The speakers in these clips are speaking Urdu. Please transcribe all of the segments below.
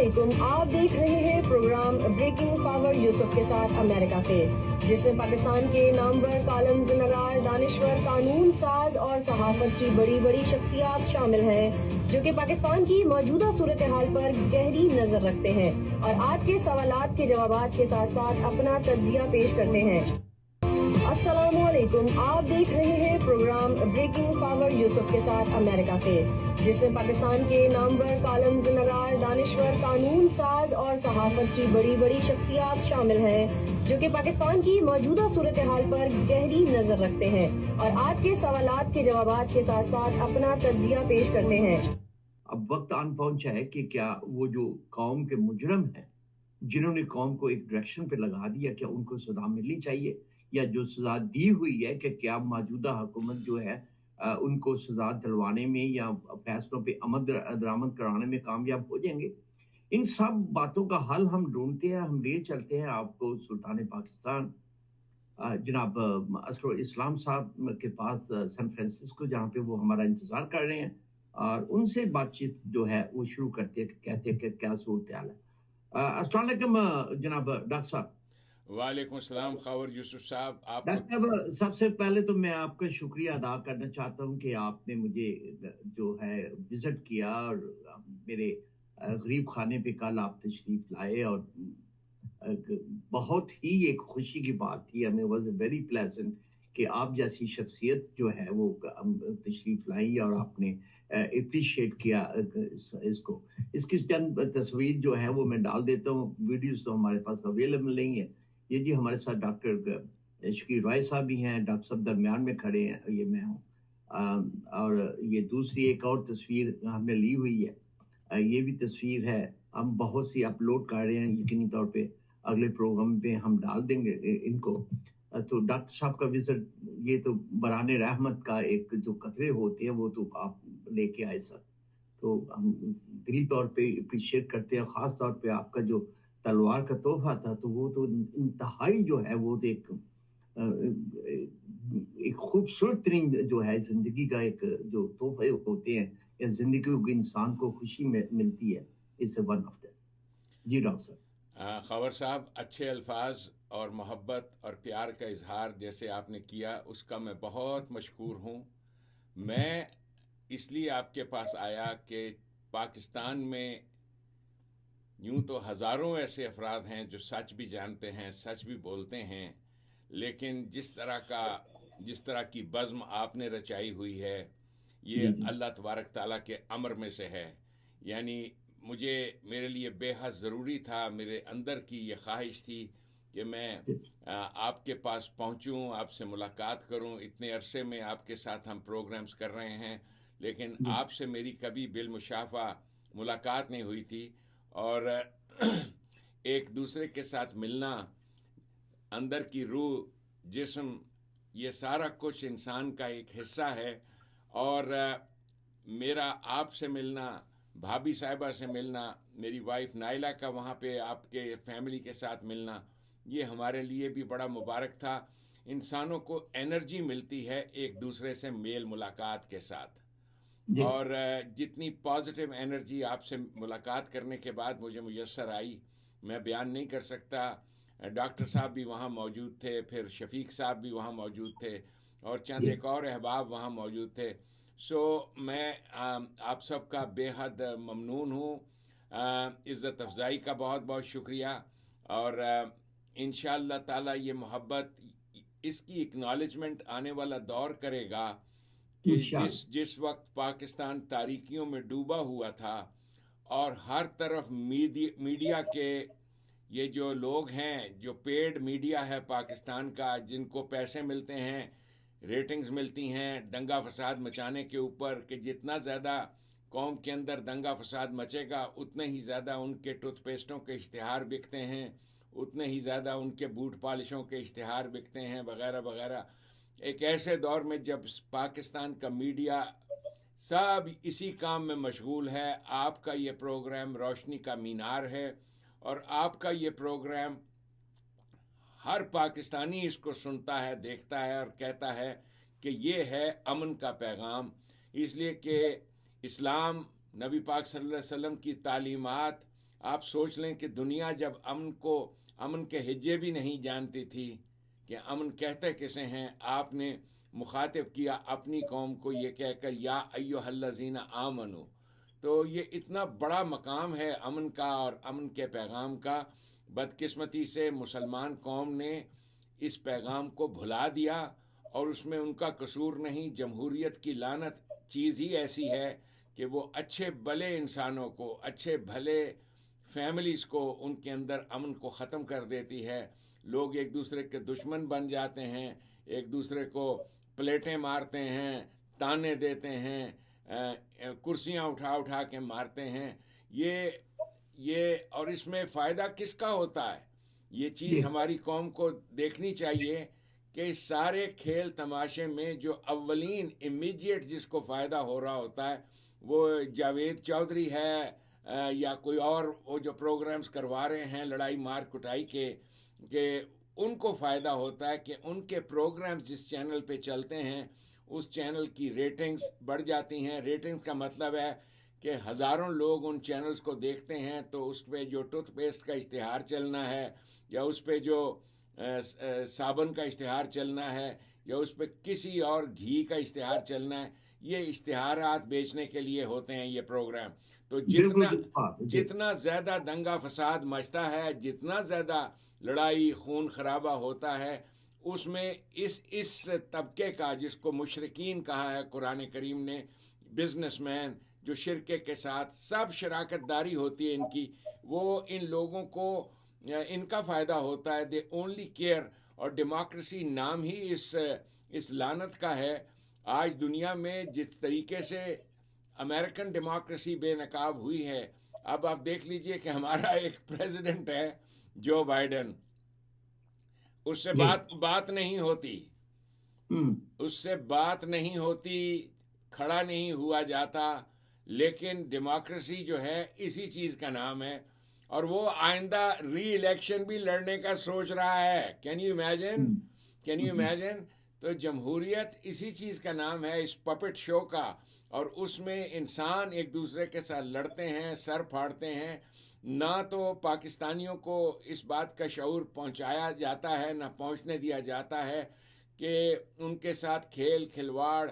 علیکم، آپ دیکھ رہے ہیں پروگرام بریکنگ پاور یوسف کے ساتھ امریکہ سے، جس میں پاکستان کے نامور کالمز نگار، دانشور، قانون ساز اور صحافت کی بڑی بڑی شخصیات شامل ہیں جو کہ پاکستان کی موجودہ صورتحال پر گہری نظر رکھتے ہیں اور آپ کے سوالات کے جوابات کے ساتھ ساتھ اپنا تجزیہ پیش کرتے ہیں۔ السلام علیکم، آپ دیکھ رہے ہیں پروگرام بریکنگ پاور یوسف کے ساتھ امریکہ سے، جس میں پاکستان کے نامور کالمز نگار، دانشور، قانون ساز اور صحافت کی بڑی بڑی شخصیات شامل ہیں جو کہ پاکستان کی موجودہ صورتحال پر گہری نظر رکھتے ہیں اور آپ کے سوالات کے جوابات کے ساتھ ساتھ اپنا تجزیہ پیش کرتے ہیں۔ اب وقت آن پہنچا ہے کہ کیا وہ جو قوم کے مجرم ہیں جنہوں نے قوم کو ایک ڈائریکشن پہ لگا دیا، کیا ان کو سزا ملنی چاہیے، یا جو سزا دی ہوئی ہے کہ کیا موجودہ حکومت جو ہے ان کو سزا دلوانے میں یا فیصلوں پہ عمل درآمد کرانے میں کامیاب ہو جائیں گے۔ ان سب باتوں کا حل ہم ڈھونڈتے ہیں، ہم لے چلتے ہیں آپ کو سلطان پاکستان جناب اسرار الاسلام صاحب کے پاس سان فرانسسکو، جہاں پہ وہ ہمارا انتظار کر رہے ہیں، اور ان سے بات چیت جو ہے وہ شروع کرتے ہیں، کہتے ہیں کہ کیا صورتحال ہے۔ السلام علیکم جناب ڈاکٹر صاحب۔ وعلیکم السلام خاور یوسف صاحب۔ آپ ڈاکٹر صاحب، سب سے پہلے تو میں آپ کا شکریہ ادا کرنا چاہتا ہوں کہ آپ نے مجھے جو ہے وزٹ کیا اور میرے غریب خانے پہ کل آپ تشریف لائے، اور بہت ہی ایک خوشی کی بات تھی، ہمیں واز اے ویری پلیزنٹ کہ آپ جیسی شخصیت جو ہے وہ تشریف لائی اور آپ نے اپریشیٹ کیا اس کو۔ اس کی چند تصویر جو ہے وہ میں ڈال دیتا ہوں، ویڈیوز تو ہمارے پاس اویلیبل نہیں ہے۔ یہ جی ہمارے ساتھ ڈاکٹر شکیر رائے صاحب بھی ہیں، ڈاکٹر صاحب درمیان میں کھڑے ہیں، یہ میں ہوں، اور یہ دوسری ایک اور تصویر ہم نے لی ہوئی ہے، یہ بھی تصویر ہے، ہم بہت سی اپلوڈ کر رہے ہیں، یقینی طور پہ اگلے پروگرام پہ ہم ڈال دیں گے ان کو۔ تو ڈاکٹر صاحب کا وزٹ یہ تو برہان رحمت کا ایک جو قطرے ہوتے ہیں وہ تو آپ لے کے آئے سر، تو ہم دلی طور پہ اپریشیٹ کرتے ہیں، خاص طور پہ آپ کا جو تلوار کا تحفہ تھا، تو وہ تو انتہائی جو ہے وہ ایک خوبصورت ترین جو ہے زندگی کا ایک جو تحفے ہوتے ہیں یا زندگی کو انسان کو خوشی میں ملتی ہے، اس ون آف دیٹ۔ جی ڈاکٹر صاحب۔ خاور صاحب، اچھے الفاظ اور محبت اور پیار کا اظہار جیسے آپ نے کیا اس کا میں بہت مشکور ہوں۔ میں اس لیے آپ کے پاس آیا کہ پاکستان میں یوں تو ہزاروں ایسے افراد ہیں جو سچ بھی جانتے ہیں، سچ بھی بولتے ہیں، لیکن جس طرح کی بزم آپ نے رچائی ہوئی ہے یہ اللہ تبارک تعالیٰ کے امر میں سے ہے۔ یعنی میرے لیے بے حد ضروری تھا، میرے اندر کی یہ خواہش تھی کہ میں آپ کے پاس پہنچوں، آپ سے ملاقات کروں۔ اتنے عرصے میں آپ کے ساتھ ہم پروگرامز کر رہے ہیں، لیکن آپ سے میری کبھی بالمشافہ ملاقات نہیں ہوئی تھی، اور ایک دوسرے کے ساتھ ملنا، اندر کی روح، جسم، یہ سارا کچھ انسان کا ایک حصہ ہے، اور میرا آپ سے ملنا، بھابھی صاحبہ سے ملنا، میری وائف نائلہ کا وہاں پہ آپ کے فیملی کے ساتھ ملنا، یہ ہمارے لیے بھی بڑا مبارک تھا۔ انسانوں کو انرجی ملتی ہے ایک دوسرے سے میل ملاقات کے ساتھ، اور جتنی پازیٹیو انرجی آپ سے ملاقات کرنے کے بعد مجھے میسر آئی میں بیان نہیں کر سکتا۔ ڈاکٹر صاحب بھی وہاں موجود تھے، پھر شفیق صاحب بھی وہاں موجود تھے، اور چند ایک اور احباب وہاں موجود تھے۔ میں آپ سب کا بے حد ممنون ہوں، عزت افزائی کا بہت بہت شکریہ، اور انشاءاللہ تعالی یہ محبت، اس کی اکنالجمنٹ آنے والا دور کرے گا کہ جس وقت پاکستان تاریکیوں میں ڈوبا ہوا تھا اور ہر طرف میڈیا کے یہ جو لوگ ہیں، جو پیڈ میڈیا ہے پاکستان کا، جن کو پیسے ملتے ہیں، ریٹنگز ملتی ہیں دنگا فساد مچانے کے اوپر، کہ جتنا زیادہ قوم کے اندر دنگا فساد مچے گا اتنے ہی زیادہ ان کے ٹوتھ پیسٹوں کے اشتہار بکتے ہیں، اتنے ہی زیادہ ان کے بوٹ پالشوں کے اشتہار بکتے ہیں، وغیرہ وغیرہ۔ ایک ایسے دور میں جب پاکستان کا میڈیا سب اسی کام میں مشغول ہے، آپ کا یہ پروگرام روشنی کا مینار ہے، اور آپ کا یہ پروگرام ہر پاکستانی اس کو سنتا ہے، دیکھتا ہے، اور کہتا ہے کہ یہ ہے امن کا پیغام، اس لیے کہ اسلام، نبی پاک صلی اللہ علیہ وسلم کی تعلیمات آپ سوچ لیں کہ دنیا جب امن کے ہجے بھی نہیں جانتی تھی کہ امن کہتے کسے ہیں، آپ نے مخاطب کیا اپنی قوم کو یہ کہہ کر یا ایھا الذین آمنو. تو یہ اتنا بڑا مقام ہے امن کا اور امن کے پیغام کا. بدقسمتی سے مسلمان قوم نے اس پیغام کو بھلا دیا، اور اس میں ان کا قصور نہیں. جمہوریت کی لعنت چیز ہی ایسی ہے کہ وہ اچھے بھلے انسانوں کو، اچھے بھلے فیملیز کو، ان کے اندر امن کو ختم کر دیتی ہے. لوگ ایک دوسرے کے دشمن بن جاتے ہیں، ایک دوسرے کو پلیٹیں مارتے ہیں، تانے دیتے ہیں، کرسیاں اٹھا اٹھا کے مارتے ہیں. یہ اور اس میں فائدہ کس کا ہوتا ہے؟ یہ چیز ہماری قوم کو دیکھنی چاہیے کہ اس سارے کھیل تماشے میں جو اولین امیڈیٹ جس کو فائدہ ہو رہا ہوتا ہے وہ جاوید چودھری ہے، یا کوئی اور وہ جو پروگرامز کروا رہے ہیں لڑائی مار کٹائی کے، کہ ان کو فائدہ ہوتا ہے کہ ان کے پروگرامز جس چینل پہ چلتے ہیں اس چینل کی ریٹنگز بڑھ جاتی ہیں. ریٹنگز کا مطلب ہے کہ ہزاروں لوگ ان چینلز کو دیکھتے ہیں، تو اس پہ جو ٹوتھ پیسٹ کا اشتہار چلنا ہے، یا اس پہ جو صابن کا اشتہار چلنا ہے، یا اس پہ کسی اور گھی کا اشتہار چلنا ہے، یہ اشتہارات بیچنے کے لیے ہوتے ہیں یہ پروگرام. تو جتنا زیادہ دنگا فساد مچتا ہے، جتنا زیادہ لڑائی خون خرابہ ہوتا ہے، اس میں اس طبقے کا جس کو مشرکین کہا ہے قرآن کریم نے، بزنس مین جو شرکے کے ساتھ سب شراکت داری ہوتی ہے ان کی، وہ ان لوگوں کو ان کا فائدہ ہوتا ہے. They only care. اور ڈیموکریسی نام ہی اس لعنت کا ہے. آج دنیا میں جس طریقے سے امریکن ڈیموکریسی بے نقاب ہوئی ہے، اب آپ دیکھ لیجئے کہ ہمارا ایک پریزیڈنٹ ہے جو بائیڈن، اس سے بات نہیں ہوتی، اس سے بات نہیں ہوتی، کھڑا نہیں ہوا جاتا. لیکن ڈیموکریسی جو ہے اسی چیز کا نام ہے، اور وہ آئندہ ری الیکشن بھی لڑنے کا سوچ رہا ہے. Can you imagine? تو جمہوریت اسی چیز کا نام ہے، اس پپٹ شو کا. اور اس میں انسان ایک دوسرے کے ساتھ لڑتے ہیں، سر پھاڑتے ہیں. نہ تو پاکستانیوں کو اس بات کا شعور پہنچایا جاتا ہے، نہ پہنچنے دیا جاتا ہے کہ ان کے ساتھ کھیل کھلواڑ،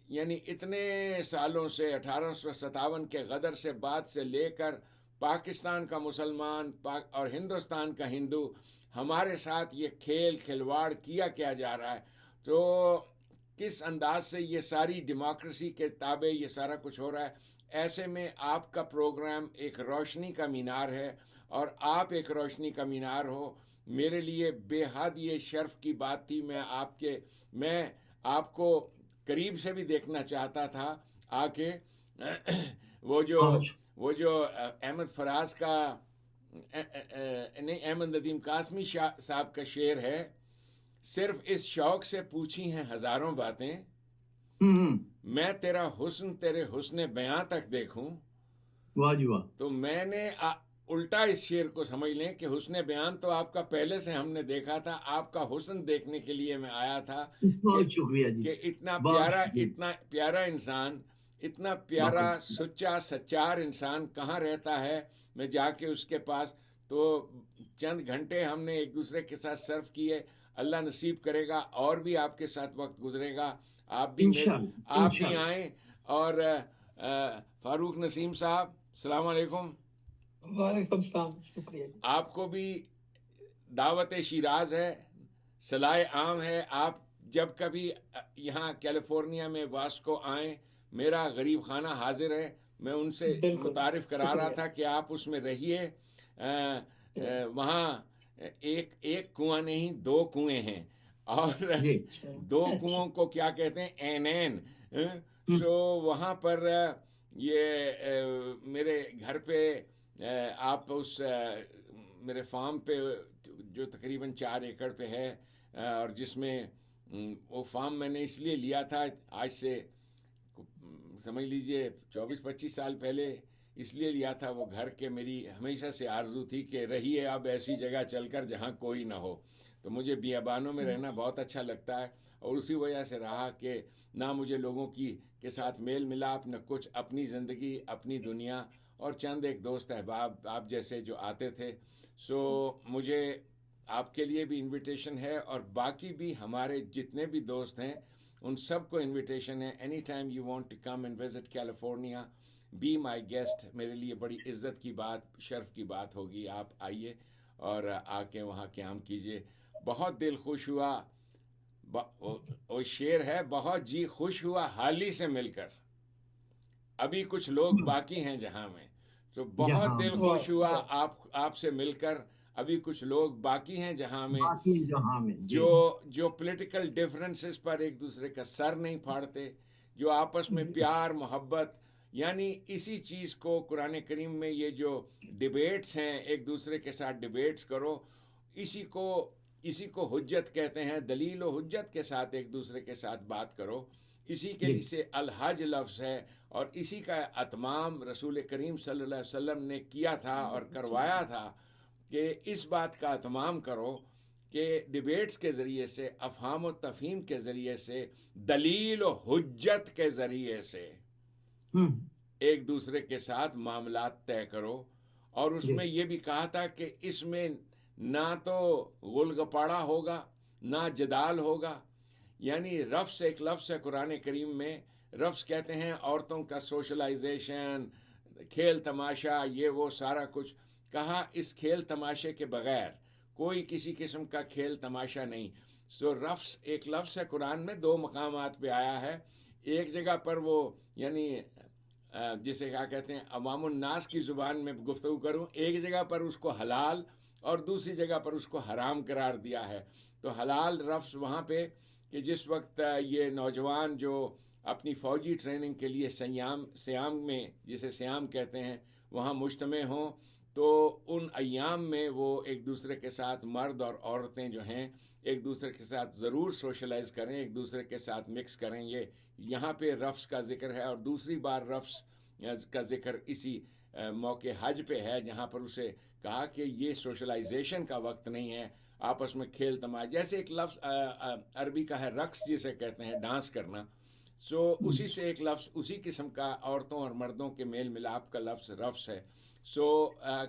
یعنی اتنے سالوں سے 1857 کے غدر سے بعد سے لے کر پاکستان کا مسلمان اور ہندوستان کا ہندو، ہمارے ساتھ یہ کھیل کھلواڑ کیا جا رہا ہے. تو کس انداز سے یہ ساری ڈیموکریسی کے تابع یہ سارا کچھ ہو رہا ہے. ایسے میں آپ کا پروگرام ایک روشنی کا مینار ہے، اور آپ ایک روشنی کا مینار ہو. میرے لیے بے حد یہ شرف کی بات تھی. میں آپ کو قریب سے بھی دیکھنا چاہتا تھا آ کے. وہ جو احمد فراز کا نہیں، احمد ندیم قاسمی صاحب کا شعر ہے، صرف اس شوق سے پوچھی ہیں ہزاروں باتیں، میں تیرا حسن تیرے حسن بیاں تک دیکھوں. واہ جی واہ. تو میں نے الٹا اس شعر کو سمجھ لیں کہ حسن بیان تو آپ کا پہلے سے ہم نے دیکھا تھا، آپ کا حسن دیکھنے کے لیے میں آیا تھا. بہت شکریہ جی. کہ اتنا پیارا انسان، اتنا پیارا سچار انسان کہاں رہتا ہے. میں جا کے اس کے پاس تو چند گھنٹے ہم نے ایک دوسرے کے ساتھ سرو کیے. اللہ نصیب کرے گا اور بھی آپ کے ساتھ وقت گزرے گا، آپ بھی آئیں. اور فاروق نسیم صاحب، السلام علیکم. وعلیکم السلام. شکریہ. آپ کو بھی دعوت شیراز ہے، صلاح عام ہے. آپ جب کبھی یہاں کیلیفورنیا میں واسکو آئیں، میرا غریب خانہ حاضر ہے. میں ان سے متعارف کرا رہا تھا کہ آپ اس میں رہیے. وہاں ایک کنواں نہیں، 2 کنویں ہیں، اور 2 کنووں کو کیا کہتے ہیں، این. سو وہاں پر یہ میرے گھر پہ آپ اس میرے فارم پہ جو تقریباً 4 ایکڑ پہ ہے، اور جس میں وہ فارم میں نے اس لیے لیا تھا، آج سے سمجھ لیجئے 24-25 سال پہلے اس لیے لیا تھا وہ گھر کے. میری ہمیشہ سے آرزو تھی کہ رہیے اب ایسی جگہ چل کر جہاں کوئی نہ ہو. تو مجھے بیابانوں میں رہنا بہت اچھا لگتا ہے، اور اسی وجہ سے رہا کہ نہ مجھے لوگوں کے ساتھ میل ملاپ، نہ کچھ، اپنی زندگی، اپنی دنیا. اور چند ایک دوست احباب آپ جیسے جو آتے تھے. سو مجھے آپ کے لیے بھی انویٹیشن ہے اور باقی بھی ہمارے جتنے بھی دوست ہیں ان سب کو انویٹیشن ہے. Any time you want to come and visit California, be my guest. میرے لیے بڑی عزت کی بات, شرف کی بات ہوگی. آپ آئیے اور آ کے وہاں قیام کیجیے. بہت دل خوش ہوا, وہ شعر ہے, بہت جی خوش ہوا حالی سے مل کر, ابھی کچھ لوگ باقی ہیں جہاں میں. تو بہت دل خوش ہوا آپ سے مل کر, ابھی کچھ لوگ باقی ہیں جہاں میں جو پولیٹیکل ڈیفرنسز پر ایک دوسرے کا سر نہیں پھاڑتے, جو آپس میں پیار محبت, یعنی اسی چیز کو قرآن کریم میں یہ جو ڈیبیٹس ہیں, ایک دوسرے کے ساتھ ڈیبیٹس کرو, اسی کو حجت کہتے ہیں. دلیل و حجت کے ساتھ ایک دوسرے کے ساتھ بات کرو. اسی کے لیے سے الحج لفظ ہے, اور اسی کا اتمام رسول کریم صلی اللہ علیہ وسلم نے کیا تھا اور کروایا تھا کہ اس بات کا اتمام کرو کہ ڈیبیٹس کے ذریعے سے, افہام و تفہیم کے ذریعے سے, دلیل و حجت کے ذریعے سے ایک دوسرے کے ساتھ معاملات طے کرو. اور اس میں یہ بھی کہا تھا کہ اس میں نہ تو غل گپاڑا ہوگا نہ جدال ہوگا. یعنی رفس ایک لفظ ہے قرآن کریم میں, رفس کہتے ہیں عورتوں کا سوشلائزیشن, کھیل تماشا, یہ وہ سارا کچھ. کہا اس کھیل تماشے کے بغیر کوئی کسی قسم کا کھیل تماشا نہیں. سو رفس ایک لفظ ہے قرآن میں, 2 مقامات پہ آیا ہے. ایک جگہ پر وہ یعنی جسے کیا کہتے ہیں عوام الناس کی زبان میں گفتگو کروں, ایک جگہ پر اس کو حلال اور دوسری جگہ پر اس کو حرام قرار دیا ہے. تو حلال رفس وہاں پہ کہ جس وقت یہ نوجوان جو اپنی فوجی ٹریننگ کے لیے سیام میں, جسے سیام کہتے ہیں, وہاں مجتمع ہوں, تو ان ایام میں وہ ایک دوسرے کے ساتھ, مرد اور عورتیں جو ہیں, ایک دوسرے کے ساتھ ضرور سوشلائز کریں, ایک دوسرے کے ساتھ مکس کریں. یہ یہاں پہ رفس کا ذکر ہے. اور دوسری بار رفس کا ذکر اسی موقع حج پہ ہے, جہاں پر اسے کہا کہ یہ سوشلائزیشن کا وقت نہیں ہے, آپس میں کھیل تماشا. جیسے ایک لفظ عربی کا ہے رقص, جسے کہتے ہیں ڈانس کرنا. سو اسی سے ایک لفظ اسی قسم کا عورتوں اور مردوں کے میل ملاپ کا لفظ رفس ہے. سو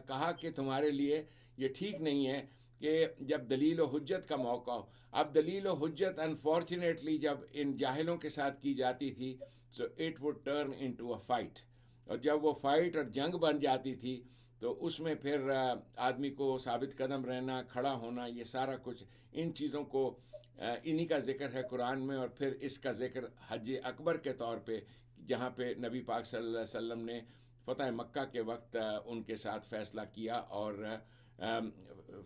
کہا کہ تمہارے لیے یہ ٹھیک نہیں ہے کہ جب دلیل و حجت کا موقع ہو. اب دلیل و حجت انفارچونیٹلی جب ان جاہلوں کے ساتھ کی جاتی تھی, so it would turn into a fight. اور جب وہ فائٹ اور جنگ بن جاتی تھی تو اس میں پھر آدمی کو ثابت قدم رہنا, کھڑا ہونا, یہ سارا کچھ ان چیزوں کو انہی کا ذکر ہے قرآن میں. اور پھر اس کا ذکر حج اکبر کے طور پہ, جہاں پہ نبی پاک صلی اللہ علیہ وسلم نے فتح مکہ کے وقت ان کے ساتھ فیصلہ کیا اور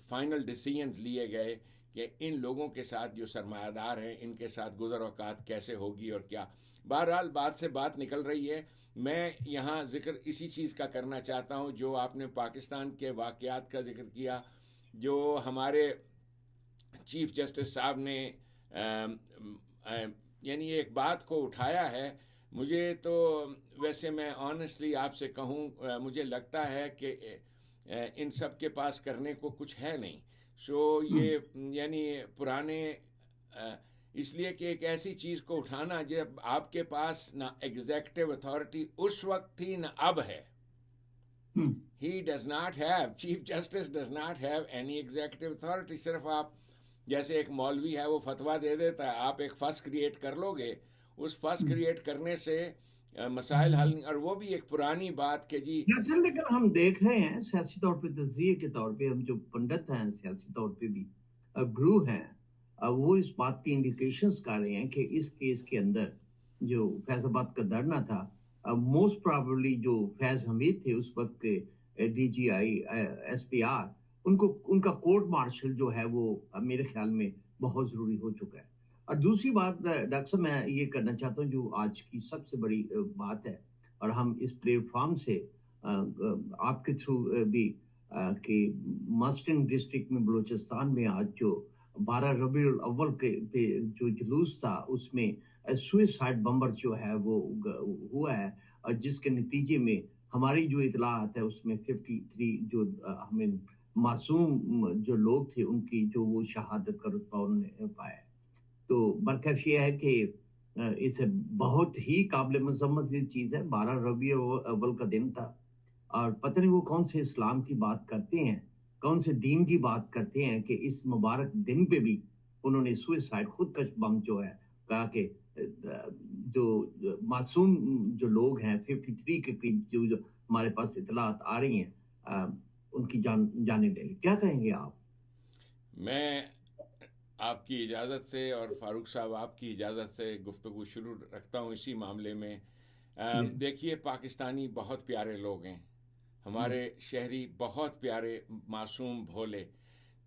فائنل ڈیسیژنز لیے گئے کہ ان لوگوں کے ساتھ جو سرمایہ دار ہیں, ان کے ساتھ گزر اوقات کیسے ہوگی اور کیا. بہرحال بات سے بات نکل رہی ہے. میں یہاں ذکر اسی چیز کا کرنا چاہتا ہوں جو آپ نے پاکستان کے واقعات کا ذکر کیا, جو ہمارے چیف جسٹس صاحب نے یعنی ایک بات کو اٹھایا ہے. مجھے تو ویسے میں آنیسٹلی آپ سے کہوں, مجھے لگتا ہے کہ ان سب کے پاس کرنے کو کچھ ہے نہیں. سو یہ یعنی پرانے, اس لیے کہ ایک ایسی چیز کو اٹھانا جب آپ کے پاس نہ ایگزیکٹو اتھارٹی اس وقت تھی نہ اب ہے. He does not have, Chief Justice does not have any executive authority. صرف آپ جیسے ایک مولوی ہے وہ فتویٰ دے دیتا ہے, آپ ایک فس کریٹ کر لو گے, اس فس کریٹ کرنے سے مسائل حل نہیں. اور وہ بھی ایک پرانی بات کہ جی لیکن ہم دیکھ رہے ہیں سیاسی طور پہ, تجزیے کے طور پہ, ہم جو پنڈت ہیں سیاسی طور پہ بھی گرو ہیں, وہ اس بات کی انڈیکیشنز کر رہے ہیں کہ اس کیس کے اندر جو فیض آباد کا دھرنا تھا, موسٹ پرابیبلی جو فیض حمید تھے اس وقت کے D G I S P R, ان کا کورٹ مارشل جو ہے وہ میرے خیال میں بہت ضروری ہو چکا ہے. اور دوسری بات ڈاکٹر صاحب میں یہ کرنا چاہتا ہوں جو آج کی سب سے بڑی بات ہے, اور ہم اس پلیٹ فارم سے آپ کے تھرو بھی کہ مسٹنگ ڈسٹرکٹ میں بلوچستان میں آج جو 12 ربیع الاول کے جو جلوس تھا اس میں سوئسائڈ بمبر جو ہے وہ ہوا ہے, اور جس کے نتیجے میں ہماری جو اطلاعات ہے اس میں 53 جو ہمیں معصوم جو لوگ تھے ان کی جو وہ شہادت کا رتبہ انہوں نے پایا. تو برکت یہ ہے کہ اسے بہت ہی قابل مذمت یہ چیز ہے. 12 ربیع اول کا دن تھا, اور پتہ نہیں وہ کون سے اسلام کی بات کرتے ہیں, کون سے دین کی بات کرتے ہیں کہ اس مبارک دن پہ بھی انہوں نے سوئسائڈ, خودکش بم جو ہے, کہا کہ جو معصوم جو لوگ ہیں 53 کے قریب جو ہمارے پاس اطلاعات آ رہی ہیں, ان کی جانیں لے لی. کیا کہیں گے آپ؟ میں آپ کی اجازت سے اور فاروق صاحب آپ کی اجازت سے گفتگو شروع رکھتا ہوں اسی معاملے میں. دیکھیے, پاکستانی بہت پیارے لوگ ہیں, ہمارے شہری بہت پیارے, معصوم, بھولے.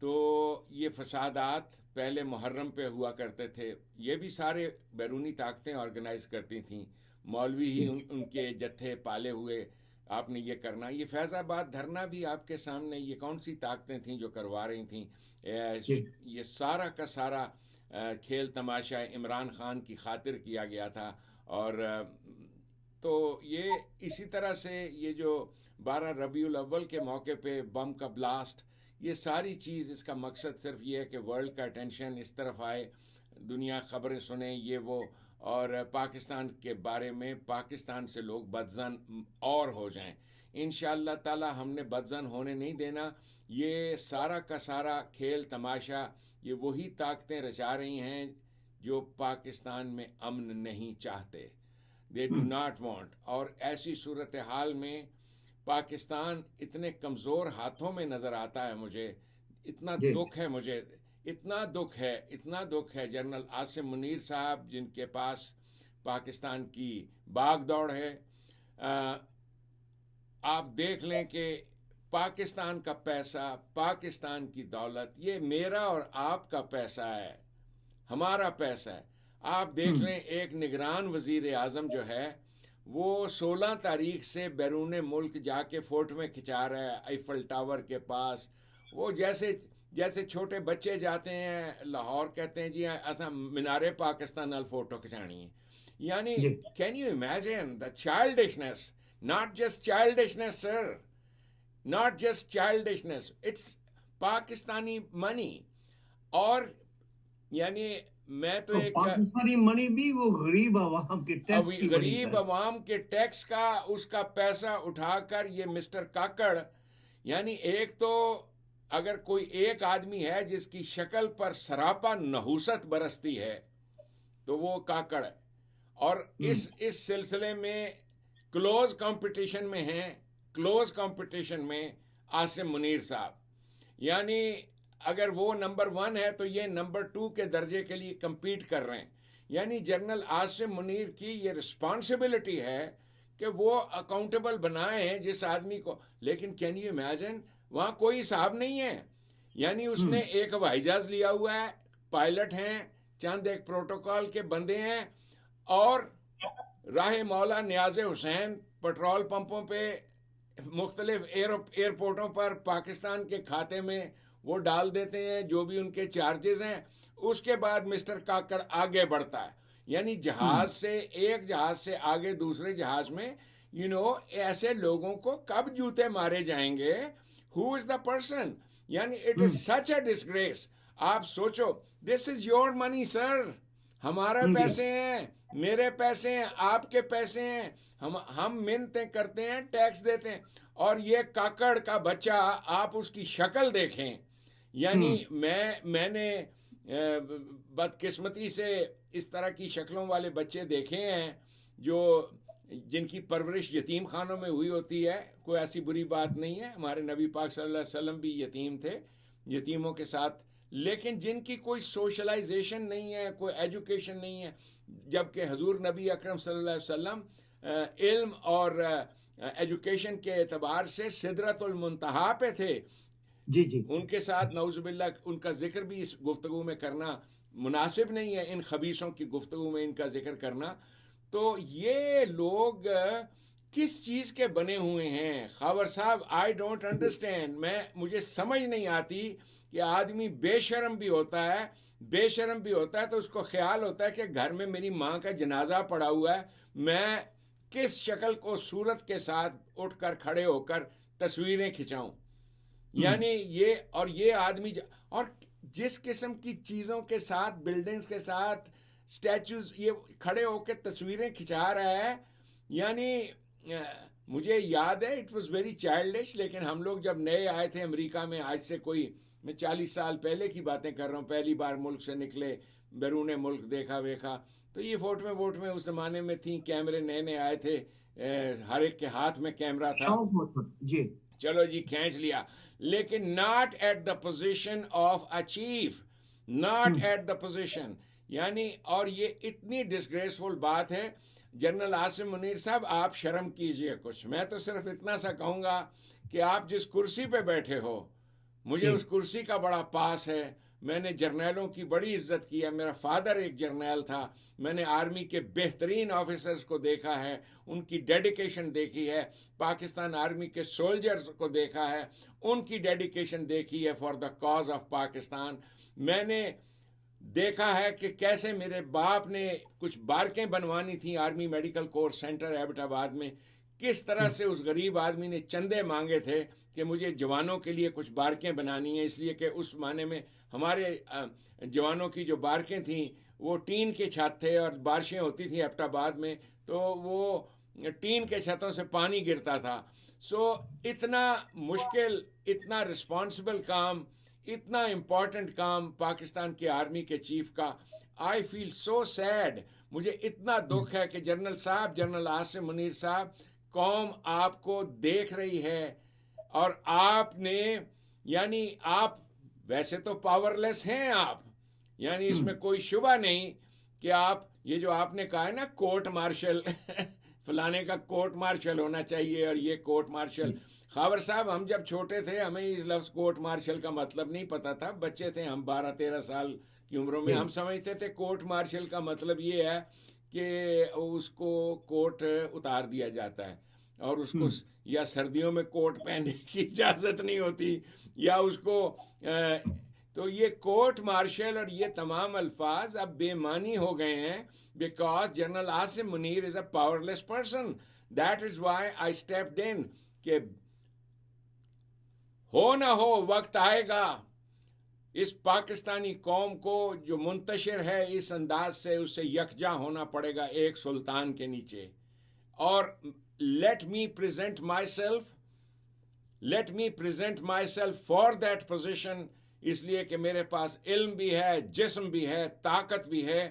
تو یہ فسادات پہلے محرم پہ ہوا کرتے تھے, یہ بھی سارے بیرونی طاقتیں آرگنائز کرتی تھیں, مولوی ہی ان کے جتھے پالے ہوئے, آپ نے یہ کرنا. یہ فیض آباد دھرنا بھی آپ کے سامنے, یہ کون سی طاقتیں تھیں جو کروا رہی تھیں؟ یہ سارا کا سارا کھیل تماشا عمران خان کی خاطر کیا گیا تھا. اور تو یہ اسی طرح سے یہ جو 12 ربیع الاول کے موقع پہ بم کا بلاسٹ, یہ ساری چیز, اس کا مقصد صرف یہ ہے کہ ورلڈ کا اٹینشن اس طرف آئے, دنیا خبریں سنیں, یہ وہ, اور پاکستان کے بارے میں پاکستان سے لوگ بدظن اور ہو جائیں. انشاءاللہ تعالی ہم نے بدظن ہونے نہیں دینا. یہ سارا کا سارا کھیل تماشا یہ وہی طاقتیں رچا رہی ہیں جو پاکستان میں امن نہیں چاہتے. they do not want. اور ایسی صورتحال میں پاکستان اتنے کمزور ہاتھوں میں نظر آتا ہے. مجھے اتنا دکھ ہے, مجھے اتنا دکھ ہے جنرل عاصم منیر صاحب, جن کے پاس پاکستان کی باغ دوڑ ہے. آپ دیکھ لیں کہ پاکستان کا پیسہ, پاکستان کی دولت, یہ میرا اور آپ کا پیسہ ہے, ہمارا پیسہ ہے. آپ دیکھ لیں ایک نگران وزیر اعظم جو ہے وہ 16 تاریخ سے بیرون ملک جا کے فوٹو میں کھنچا رہا ہے ایفل ٹاور کے پاس. وہ جیسے چھوٹے بچے جاتے ہیں لاہور, کہتے ہیں جی ایسا مینار پاکستان نال فوٹو کھچانی ہے. یعنی can you imagine the childishness, not just childishness sir, not just childishness, it's Pakistani money. اور یعنی میں تو ایک پاکستانی منی بھی وہ غریب عوام کے ٹیکس کی, غریب عوام کے ٹیکس کا, اس کا پیسہ اٹھا کر یہ مسٹر کاکڑ, یعنی ایک تو اگر کوئی ایک آدمی ہے جس کی شکل پر سراپا نحوست برستی ہے تو وہ کاکڑ ہے. اور اس سلسلے میں کلوز کمپٹیشن میں عاصم منیر صاحب, یعنی اگر وہ نمبر 1 ہے تو یہ نمبر 2 کے درجے کے لیے کمپیٹ کر رہے ہیں. یعنی جنرل عاصم منیر کی یہ رسپانسبلٹی ہے کہ وہ اکاؤنٹیبل بنائیں جس آدمی کو. لیکن کین یو امیجن, وہاں کوئی صاحب نہیں ہے. یعنی اس نے ایک ہوائی جہاز لیا ہوا ہے, پائلٹ ہیں, چند ایک پروٹوکول کے بندے ہیں, اور راہ مولا نیاز حسین پیٹرول پمپوں پہ مختلف ایئرپورٹوں پر پاکستان کے کھاتے میں وہ ڈال دیتے ہیں جو بھی ان کے چارجز ہیں. اس کے بعد مسٹر کاکڑ آگے بڑھتا ہے, یعنی جہاز سے, ایک جہاز سے آگے دوسرے جہاز میں. ایسے لوگوں کو کب جوتے مارے جائیں گے؟ ہو از دا پرسن؟ یعنی اٹ از سچ اے ڈسگریس. آپ سوچو, دس از یور منی سر, ہمارے پیسے ہیں, میرے پیسے ہیں, آپ کے پیسے ہیں, ہم منتیں کرتے ہیں, ٹیکس دیتے ہیں. اور یہ کاکڑ کا بچہ, آپ اس کی شکل دیکھیں. یعنی میں نے بدقسمتی سے اس طرح کی شکلوں والے بچے دیکھے ہیں جن کی پرورش یتیم خانوں میں ہوئی ہوتی ہے. کوئی ایسی بری بات نہیں ہے, ہمارے نبی پاک صلی اللہ علیہ وسلم بھی یتیم تھے, یتیموں کے ساتھ, لیکن جن کی کوئی سوشلائزیشن نہیں ہے, کوئی ایجوکیشن نہیں ہے. جبکہ حضور نبی اکرم صلی اللہ علیہ وسلم علم اور ایجوکیشن کے اعتبار سے سدرۃ المنتہا پہ تھے. جی ان کے ساتھ نعوذ باللہ ان کا ذکر بھی اس گفتگو میں کرنا مناسب نہیں ہے, ان خبیثوں کی گفتگو میں ان کا ذکر کرنا. تو یہ لوگ کس چیز کے بنے ہوئے ہیں خاور صاحب؟ I don't understand. مجھے سمجھ نہیں آتی کہ آدمی بے شرم بھی ہوتا ہے تو اس کو خیال ہوتا ہے کہ گھر میں میری ماں کا جنازہ پڑا ہوا ہے, میں کس شکل کو صورت کے ساتھ اٹھ کر کھڑے ہو کر تصویریں کھنچاؤں. یعنی یہ آدمی اور جس قسم کی چیزوں کے ساتھ, بلڈنگز کے ساتھ, اسٹیچوز, یہ کھڑے ہو کے تصویریں کھنچا رہا ہے. یعنی مجھے یاد ہے اٹ واز ویری چائلڈش، لیکن ہم لوگ جب نئے آئے تھے امریکہ میں، آج سے کوئی میں 40 سال پہلے کی باتیں کر رہا ہوں، پہلی بار ملک سے نکلے، بیرون ملک دیکھا ویکھا، تو یہ فوٹو میں اس زمانے میں تھیں، کیمرے نئے نئے آئے تھے، ہر ایک کے ہاتھ میں کیمرہ تھا، جی چلو جی کھینچ لیا، لیکن not at the position of a chief, not at the position, یعنی اور یہ اتنی ڈسگریسفل بات ہے۔ جنرل عاصم منیر صاحب آپ شرم کیجئے کچھ، میں تو صرف اتنا سا کہوں گا کہ آپ جس کرسی پہ بیٹھے ہو مجھے اس کرسی کا بڑا پاس ہے، میں نے جرنیلوں کی بڑی عزت کی ہے، میرا فادر ایک جرنیل تھا، میں نے آرمی کے بہترین آفیسرز کو دیکھا ہے، ان کی ڈیڈیکیشن دیکھی ہے، پاکستان آرمی کے سولجرز کو دیکھا ہے، ان کی ڈیڈیکیشن دیکھی ہے for the cause of Pakistan, میں نے دیکھا ہے کہ کیسے میرے باپ نے کچھ بارکیں بنوانی تھیں army medical corps centre Abbottabad میں، کس طرح سے اس غریب آدمی نے چندے مانگے تھے کہ مجھے جوانوں کے لیے کچھ بارکیں بنانی ہیں، اس لیے کہ اس زمانے میں ہمارے جوانوں کی جو بارکیں تھیں وہ ٹین کے چھت تھے، اور بارشیں ہوتی تھیں ایبٹ آباد میں تو وہ ٹین کے چھتوں سے پانی گرتا تھا۔ سو اتنا مشکل، اتنا رسپانسبل کام، اتنا امپورٹنٹ کام پاکستان کے آرمی کے چیف کا، آئی فیل سو سیڈ، مجھے اتنا دکھ ہے کہ جنرل صاحب، جنرل عاصم منیر صاحب، قوم آپ کو دیکھ رہی ہے، اور آپ نے یعنی آپ ویسے تو پاور لیس ہیں آپ، یعنی اس میں کوئی شبہ نہیں کہ آپ یہ جو آپ نے کہا ہے نا کورٹ مارشل فلانے کا کورٹ مارشل ہونا چاہیے اور یہ کورٹ مارشل، خاور صاحب ہم جب چھوٹے تھے ہمیں اس لفظ کورٹ مارشل کا مطلب نہیں پتا تھا، بچے تھے ہم 12-13 سال کی عمروں میں، ہم سمجھتے تھے کورٹ مارشل کا مطلب یہ ہے کہ اس کو کوٹ اتار دیا جاتا ہے اور اس کو یا سردیوں میں کوٹ پہننے کی اجازت نہیں ہوتی، یا اس کو تو یہ کورٹ مارشل اور یہ تمام الفاظ اب بے معنی ہو گئے ہیں، because general Asim Munir is a powerless person, that is why I stepped in, کہ ہو نہ ہو وقت آئے گا اس پاکستانی قوم کو جو منتشر ہے اس انداز سے، اسے یکجا ہونا پڑے گا ایک سلطان کے نیچے، اور let me present myself for that position, اس لیے کہ میرے پاس علم بھی ہے، جسم بھی ہے، طاقت بھی ہے،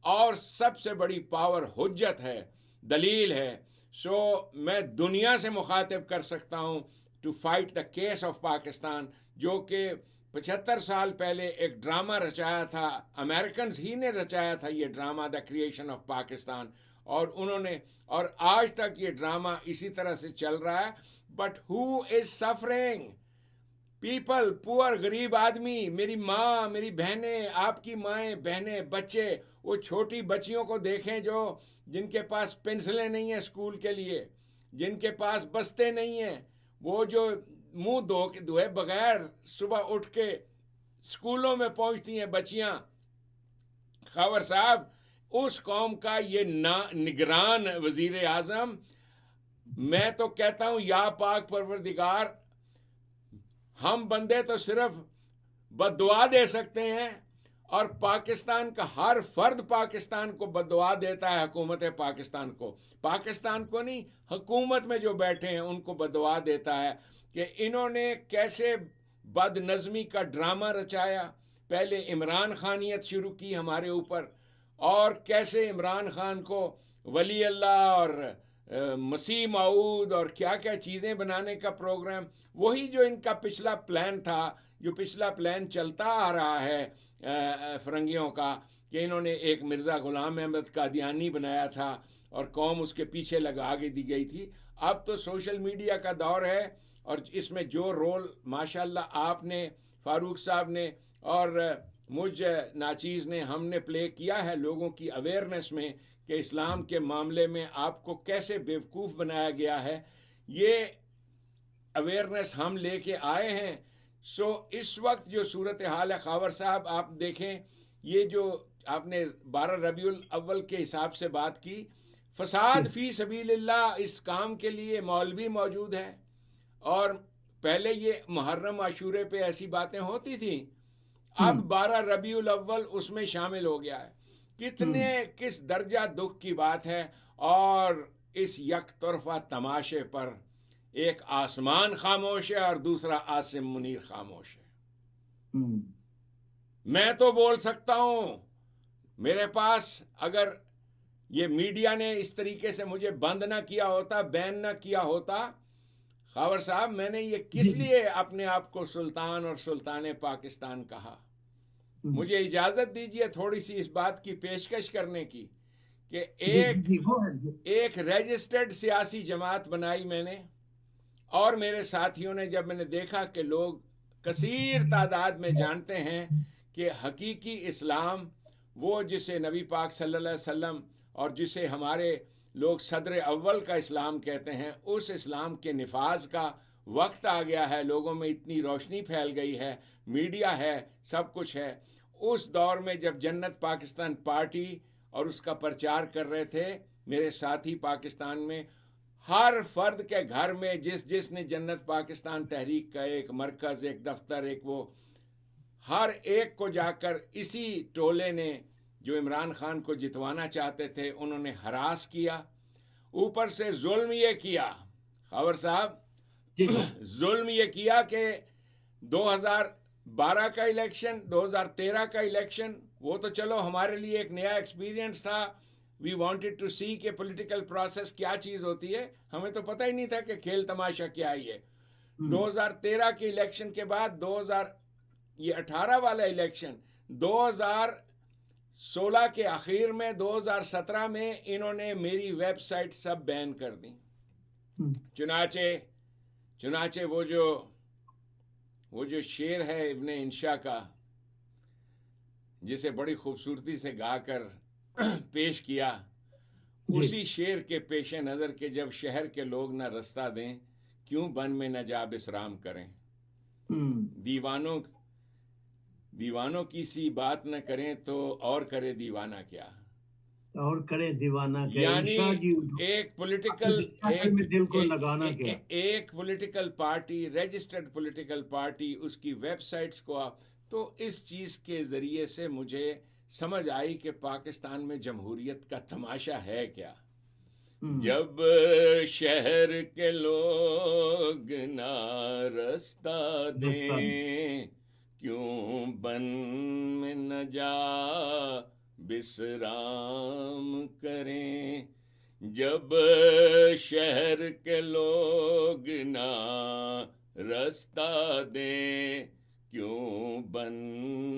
اور سب سے بڑی پاور حجت ہے، دلیل ہے، سو میں دنیا سے مخاطب کر سکتا ہوں to fight the case of Pakistan, جو کہ 75 سال پہلے ایک ڈرامہ رچایا تھا، امریکنز ہی نے رچایا تھا یہ drama, the creation of Pakistan, اور انہوں نے، اور آج تک یہ ڈرامہ اسی طرح سے چل رہا ہے، but who is suffering? People, پور، غریب آدمی، میری ماں، میری بہنیں، آپ کی مائیں، بہنیں، بچے، وہ چھوٹی بچیوں کو دیکھیں جن کے پاس پنسلیں نہیں ہیں اسکول کے لیے، جن کے پاس بستے نہیں ہیں، وہ جو منہ دھوئے بغیر صبح اٹھ کے اسکولوں میں پہنچتی ہیں بچیاں۔ خاور صاحب، اس قوم کا یہ نگران وزیر اعظم، میں تو کہتا ہوں یا پاک پروردگار، ہم بندے تو صرف بددعا دے سکتے ہیں، اور پاکستان کا ہر فرد پاکستان کو بددعا دیتا ہے، حکومت پاکستان کو نہیں، حکومت میں جو بیٹھے ہیں ان کو بددعا دیتا ہے کہ انہوں نے کیسے بد نظمی کا ڈرامہ رچایا، پہلے عمران خانیت شروع کی ہمارے اوپر، اور کیسے عمران خان کو ولی اللہ اور مسیح موعود اور کیا کیا چیزیں بنانے کا پروگرام، وہی جو ان کا پچھلا پلان تھا، جو پچھلا پلان چلتا آ رہا ہے فرنگیوں کا، کہ انہوں نے ایک مرزا غلام احمد قادیانی بنایا تھا اور قوم اس کے پیچھے لگا آگے دی گئی تھی۔ اب تو سوشل میڈیا کا دور ہے، اور اس میں جو رول ماشاءاللہ آپ نے، فاروق صاحب نے اور مجھ ناچیز نے، ہم نے پلے کیا ہے لوگوں کی اویئرنیس میں کہ اسلام کے معاملے میں آپ کو کیسے بیوقوف بنایا گیا ہے، یہ اویئرنیس ہم لے کے آئے ہیں۔ سو اس وقت جو صورتحال ہے خاور صاحب، آپ دیکھیں یہ جو آپ نے 12 ربیع الاول کے حساب سے بات کی، فساد فی سبیل اللہ، اس کام کے لیے مولوی موجود ہے، اور پہلے یہ محرم عاشورے پہ ایسی باتیں ہوتی تھیں، اب 12 ربیع الاول اس میں شامل ہو گیا ہے، کس درجہ دکھ کی بات ہے، اور اس یک طرفہ تماشے پر ایک آسمان خاموش ہے اور دوسرا عاصم منیر خاموش ہے۔ میں تو بول سکتا ہوں، میرے پاس اگر یہ میڈیا نے اس طریقے سے مجھے بند نہ کیا ہوتا، بین نہ کیا ہوتا، خاور صاحب میں نے یہ کس لیے اپنے آپ کو سلطان اور سلطان پاکستان کہا؟ مجھے اجازت دیجئے تھوڑی سی اس بات کی پیشکش کرنے کی کہ ایک رجسٹرڈ سیاسی جماعت بنائی میں نے، اور میرے ساتھیوں نے، جب میں نے دیکھا کہ لوگ کثیر تعداد میں جانتے ہیں کہ حقیقی اسلام وہ جسے نبی پاک صلی اللہ علیہ وسلم اور جسے ہمارے لوگ صدر اول کا اسلام کہتے ہیں، اس اسلام کے نفاذ کا وقت آ گیا ہے، لوگوں میں اتنی روشنی پھیل گئی ہے، میڈیا ہے، سب کچھ ہے۔ اس دور میں جب جنت پاکستان پارٹی اور اس کا پرچار کر رہے تھے، میرے ساتھی پاکستان میں ہر فرد کے گھر میں جس نے جنت پاکستان تحریک کا ایک مرکز، ایک دفتر، ایک وہ، ہر ایک کو جا کر اسی ٹولے نے جو عمران خان کو جتوانا چاہتے تھے انہوں نے ہراس کیا، اوپر سے ظلم یہ کیا خاور صاحب، ظلم یہ کیا کہ 2012 کا الیکشن، 2013 کا الیکشن، وہ تو چلو ہمارے لیے ایک نیا ایکسپیرینس تھا۔ وی وانٹڈ ٹو سی کہ پولیٹیکل پروسیس کیا چیز ہوتی ہے، ہمیں تو پتہ ہی نہیں تھا کہ کھیل تماشا کیا ہی ہے۔ 2013 کے الیکشن کے بعد 2018 والا الیکشن، 2016 کے آخر میں، 2017 میں انہوں نے میری ویب سائٹ سب بین کر دی۔ چنانچہ وہ جو شعر ہے ابن انشا کا، جسے بڑی خوبصورتی سے گا کر پیش کیا، اسی شعر کے پیش نظر کے جب شہر کے لوگ نہ رستہ دیں، کیوں بن میں نہ جا بسرام کریں، دیوانوں کی سی بات نہ کریں تو اور کرے دیوانہ کیا، اور کرے دیوانہ کیا، یعنی ایک political party, registered political party, اس کی ویب سائٹس کو تو اس چیز کے ذریعے سے مجھے سمجھ آئی کہ پاکستان میں جمہوریت کا تماشا ہے کیا۔ جب شہر کے لوگ نہ رستہ دیں، کیوں بن میں نہ جا بسرام کریں، جب شہر کے لوگ نہ رستہ دیں، کیوں بن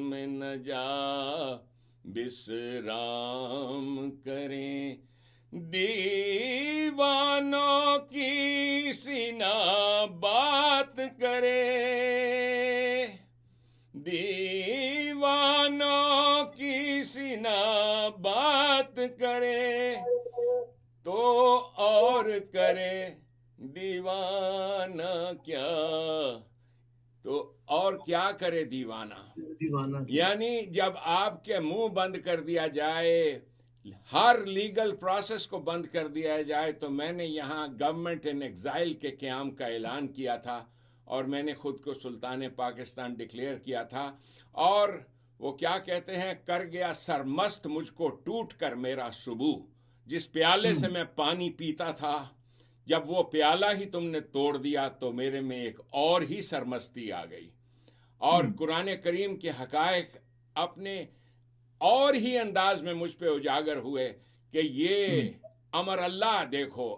میں نہ جا بسرام کریں، دیوانوں کی سینا بات کرے، دیوانوں کی سینا بات کرے تو اور کرے دیوانہ کیا، تو اور کیا کرے دیوانہ، یعنی جب آپ کے منہ بند کر دیا جائے، ہر لیگل پروسیس کو بند کر دیا جائے، تو میں نے یہاں گورنمنٹ ان ایگزائل کے قیام کا اعلان کیا تھا، اور میں نے خود کو سلطان پاکستان ڈکلیئر کیا تھا، اور وہ کیا کہتے ہیں، کر گیا سرمست مجھ کو ٹوٹ کر میرا صبو، جس پیالے سے میں پانی پیتا تھا، جب وہ پیالہ ہی تم نے توڑ دیا تو میرے میں ایک اور ہی سرمستی آ گئی، اور قرآن کریم کے حقائق اپنے اور ہی انداز میں مجھ پہ اجاگر ہوئے کہ یہ امر اللہ دیکھو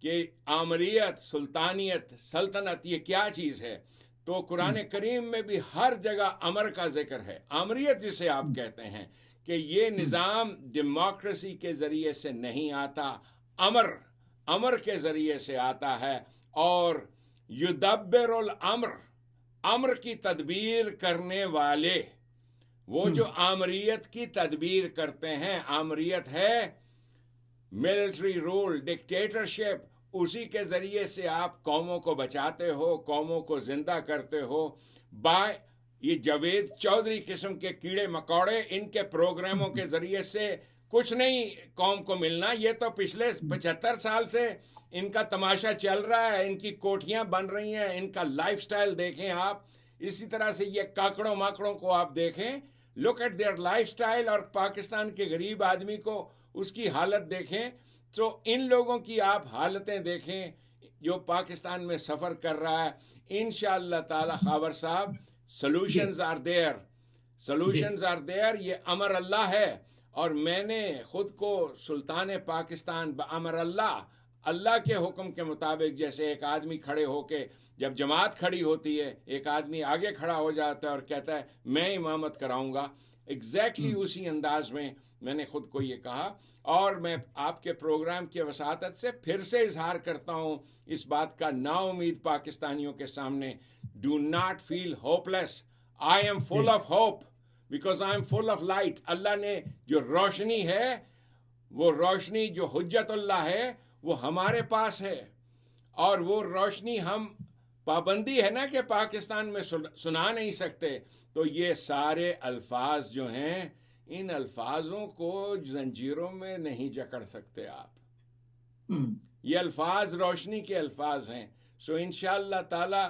کہ آمریت، سلطانیت، سلطنت یہ کیا چیز ہے۔ تو قرآن کریم میں بھی ہر جگہ امر کا ذکر ہے، آمریت جسے آپ کہتے ہیں، کہ یہ نظام ڈیموکریسی کے ذریعے سے نہیں آتا، امر کے ذریعے سے آتا ہے، اور یدبر الامر، امر کی تدبیر کرنے والے، وہ جو آمریت کی تدبیر کرتے ہیں، آمریت ہے ملٹری رول، ڈکٹیٹرشپ، اسی کے ذریعے سے آپ قوموں کو بچاتے ہو، قوموں کو زندہ کرتے ہو۔ یہ جاوید چودھری قسم کے کیڑے مکوڑے، ان کے پروگراموں کے ذریعے سے کچھ نہیں قوم کو ملنا، یہ تو پچھلے 75 سال سے ان کا تماشا چل رہا ہے، ان کی کوٹھیاں بن رہی ہیں، ان کا لائف سٹائل دیکھیں آپ، اسی طرح سے یہ کاکڑوں ماکڑوں کو آپ دیکھیں، look at their lifestyle, اور پاکستان کے غریب آدمی کو اس کی حالت دیکھیں تو ان لوگوں کی آپ حالتیں دیکھیں جو پاکستان میں سفر کر رہا ہے. انشاءاللہ تعالی خاور صاحب solutions are there, solutions are there. یہ امر اللہ ہے، اور میں نے خود کو سلطان پاکستان بامر اللہ، اللہ کے حکم کے مطابق، جیسے ایک آدمی کھڑے ہو کے جب جماعت کھڑی ہوتی ہے ایک آدمی آگے کھڑا ہو جاتا ہے اور کہتا ہے میں امامت کراؤں گا، ایگزیکٹلی اسی انداز میں نے خود کو یہ کہا. اور میں آپ کے پروگرام کی وساطت سے پھر سے اظہار کرتا ہوں اس بات کا، نا امید پاکستانیوں کے سامنے، do not feel hopeless. I am full of hope because I am full of light. Allah نے جو روشنی ہے، وہ روشنی جو حجت اللہ ہے وہ ہمارے پاس ہے، اور وہ روشنی ہم، پابندی ہے نا کہ پاکستان میں سنا نہیں سکتے. تو یہ سارے الفاظ جو ہیں، ان الفاظوں کو زنجیروں میں نہیں جکڑ سکتے آپ. یہ الفاظ روشنی کے الفاظ ہیں. سو انشاءاللہ تعالی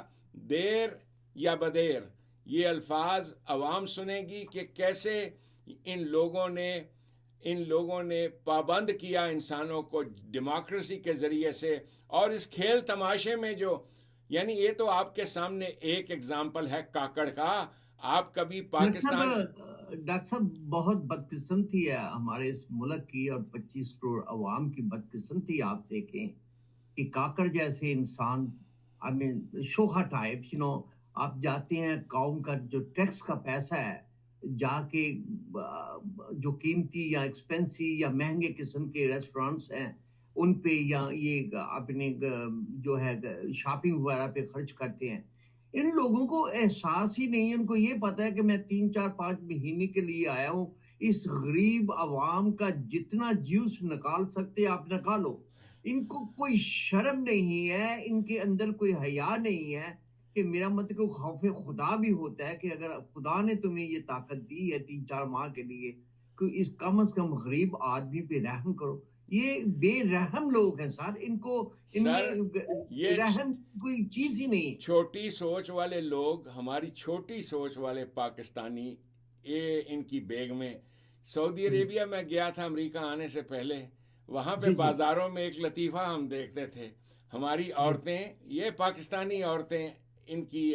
دیر یا بدیر یہ الفاظ عوام سنے گی کہ کیسے ان لوگوں نے پابند کیا انسانوں کو ڈیموکریسی کے ذریعے سے. اور اس کھیل تماشے میں جو، یعنی یہ تو آپ کے سامنے ایک ایگزامپل ہے کاکڑ کا. آپ کبھی پاکستان، ڈاکٹر صاحب بہت بدقسمتی ہے ہمارے اس ملک کی، اور 25 کروڑ عوام کی بدقسمتی. آپ دیکھیں کہ کاکڑ جیسے انسان، شوہا ٹائپ، آپ جاتے ہیں، قوم کا جو ٹیکس کا پیسہ ہے، جا کے جو قیمتی یا ایکسپینسی یا مہنگے قسم کے ریسٹورانٹس ہیں ان پہ، یا یہ اپنے جو ہے شاپنگ وغیرہ پہ خرچ کرتے ہیں. ان لوگوں کو احساس ہی نہیں ہے. ان کو یہ پتا ہے کہ میں 3 4 5 مہینے کے لیے آیا ہوں، اس غریب عوام کا جتنا جوس نکال سکتے آپ نکالو. ان کو کوئی شرم نہیں ہے، ان کے اندر کوئی حیا نہیں ہے کہ میرا مطلب کہ خوف خدا بھی ہوتا ہے کہ اگر خدا نے تمہیں یہ طاقت دی ہے 3 4 ماہ کے لیے، کہ اس کم از کم غریب آدمی پہ رحم کرو. یہ بے رحم لوگ ہیں سر، ان میں رحم کوئی چیز ہی نہیں. چھوٹی سوچ والے لوگ، ہماری چھوٹی سوچ والے پاکستانی، یہ ان کی بیگ میں. سعودی عربیہ میں گیا تھا امریکہ آنے سے پہلے، وہاں پہ بازاروں میں ایک لطیفہ ہم دیکھتے تھے. ہماری عورتیں، یہ پاکستانی عورتیں، ان کی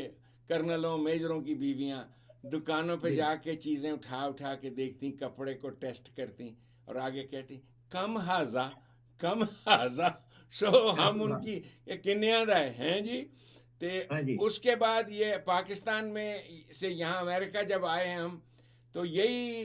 کرنلوں میجروں کی بیویاں دکانوں پہ جا کے چیزیں اٹھا کے دیکھتی، کپڑے کو ٹیسٹ کرتی اور آگے کہتی کم ہاضا. سو ہم ان کی کنیاد ہیں جی. اس کے بعد یہ پاکستان میں سے یہاں امریکہ جب آئے ہیں ہم، تو یہی،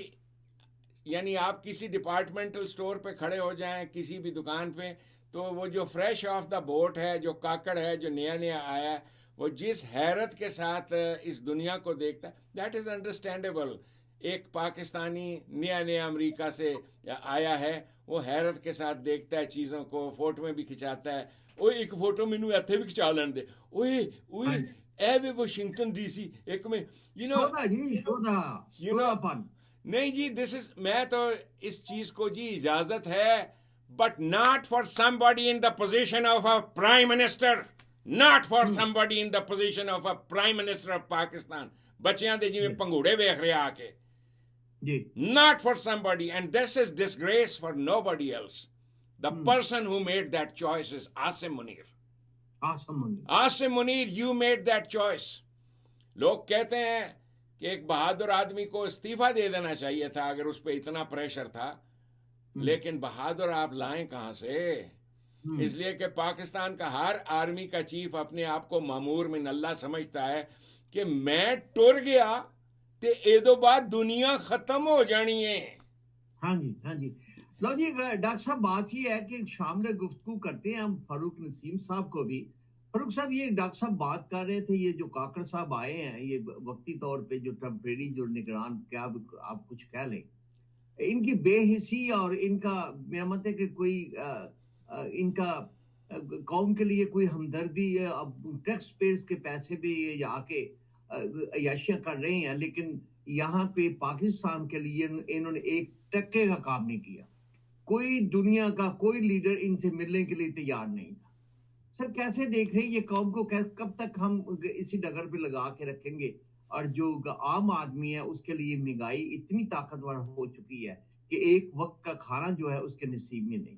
یعنی آپ کسی ڈپارٹمنٹل سٹور پہ کھڑے ہو جائیں، کسی بھی دکان پہ، تو وہ جو فریش آف دا بوٹ ہے، جو کاکڑ ہے، جو نیا آیا ہے، وہ جس حیرت کے ساتھ اس دنیا کو دیکھتا ہے، دیٹ از انڈرسٹینڈیبل. ایک پاکستانی نیا امریکہ سے آیا ہے، وہ حیرت کے ساتھ دیکھتا ہے چیزوں کو، فوٹو میں بھی کھچاتا ہے. ایک فوٹو مینو ایتھے بھی کھچا لین دے، اے وے واشنگٹن ڈی سی ایک میں، نہیں جی، دس از، میں تو اس چیز کو جی اجازت ہے، but not for some body in the position of a prime minister, not for some body in the position of a prime minister of Pakistan. بچیاں دے جی پنگوڑے ویخ رہے آ کے، not for somebody, and this is disgrace for nobody else. The person who made that choice is Asim Munir. Asim Munir, you made that choice. لوگ کہتے ہیں کہ ایک بہادر آدمی کو استعفیٰ دے دینا چاہیے تھا اگر اس پہ اتنا پریشر تھا، لیکن بہادر آپ لائیں کہاں سے؟ اس لیے کہ پاکستان کا ہر آرمی کا چیف اپنے آپ کو مامور من اللہ سمجھتا ہے کہ میں ٹر گیا تے ایدو بعد دنیا ختم ہو جانی ہے. ہاں جی لو جی ڈاکٹر صاحب، بات یہ ہے کہ شامل گفتگو کرتے ہیں ہم فاروق نسیم صاحب کو بھی. فاروق صاحب، یہ ڈاکٹر صاحب بات کر رہے تھے، یہ جو کاکڑ صاحب آئے ہیں، یہ وقتی طور پہ جو ٹیمپریری جو نگران، کیا آپ کچھ کہہ لیں، ان کی بے حسی اور ان کا، میرا مت ہے کہ کوئی ان کا قوم کے لیے کوئی ہمدردی، ٹیکس پیئرز کے پیسے بھی یہ آ کے عیاشیاں کر رہے ہیں، لیکن یہاں پہ پاکستان کے لیے انہوں نے 1 ٹکے کا کام نہیں کیا. کوئی دنیا کا کوئی لیڈر ان سے ملنے کے لیے تیار نہیں تھا. سر کیسے دیکھ رہے ہیں یہ قوم کو، کب تک ہم اسی ڈگر پہ لگا کے رکھیں گے؟ اور جو عام آدمی ہے اس کے لیے مہنگائی اتنی طاقتور ہو چکی ہے کہ ایک وقت کا کھانا جو ہے اس کے نصیب میں نہیں.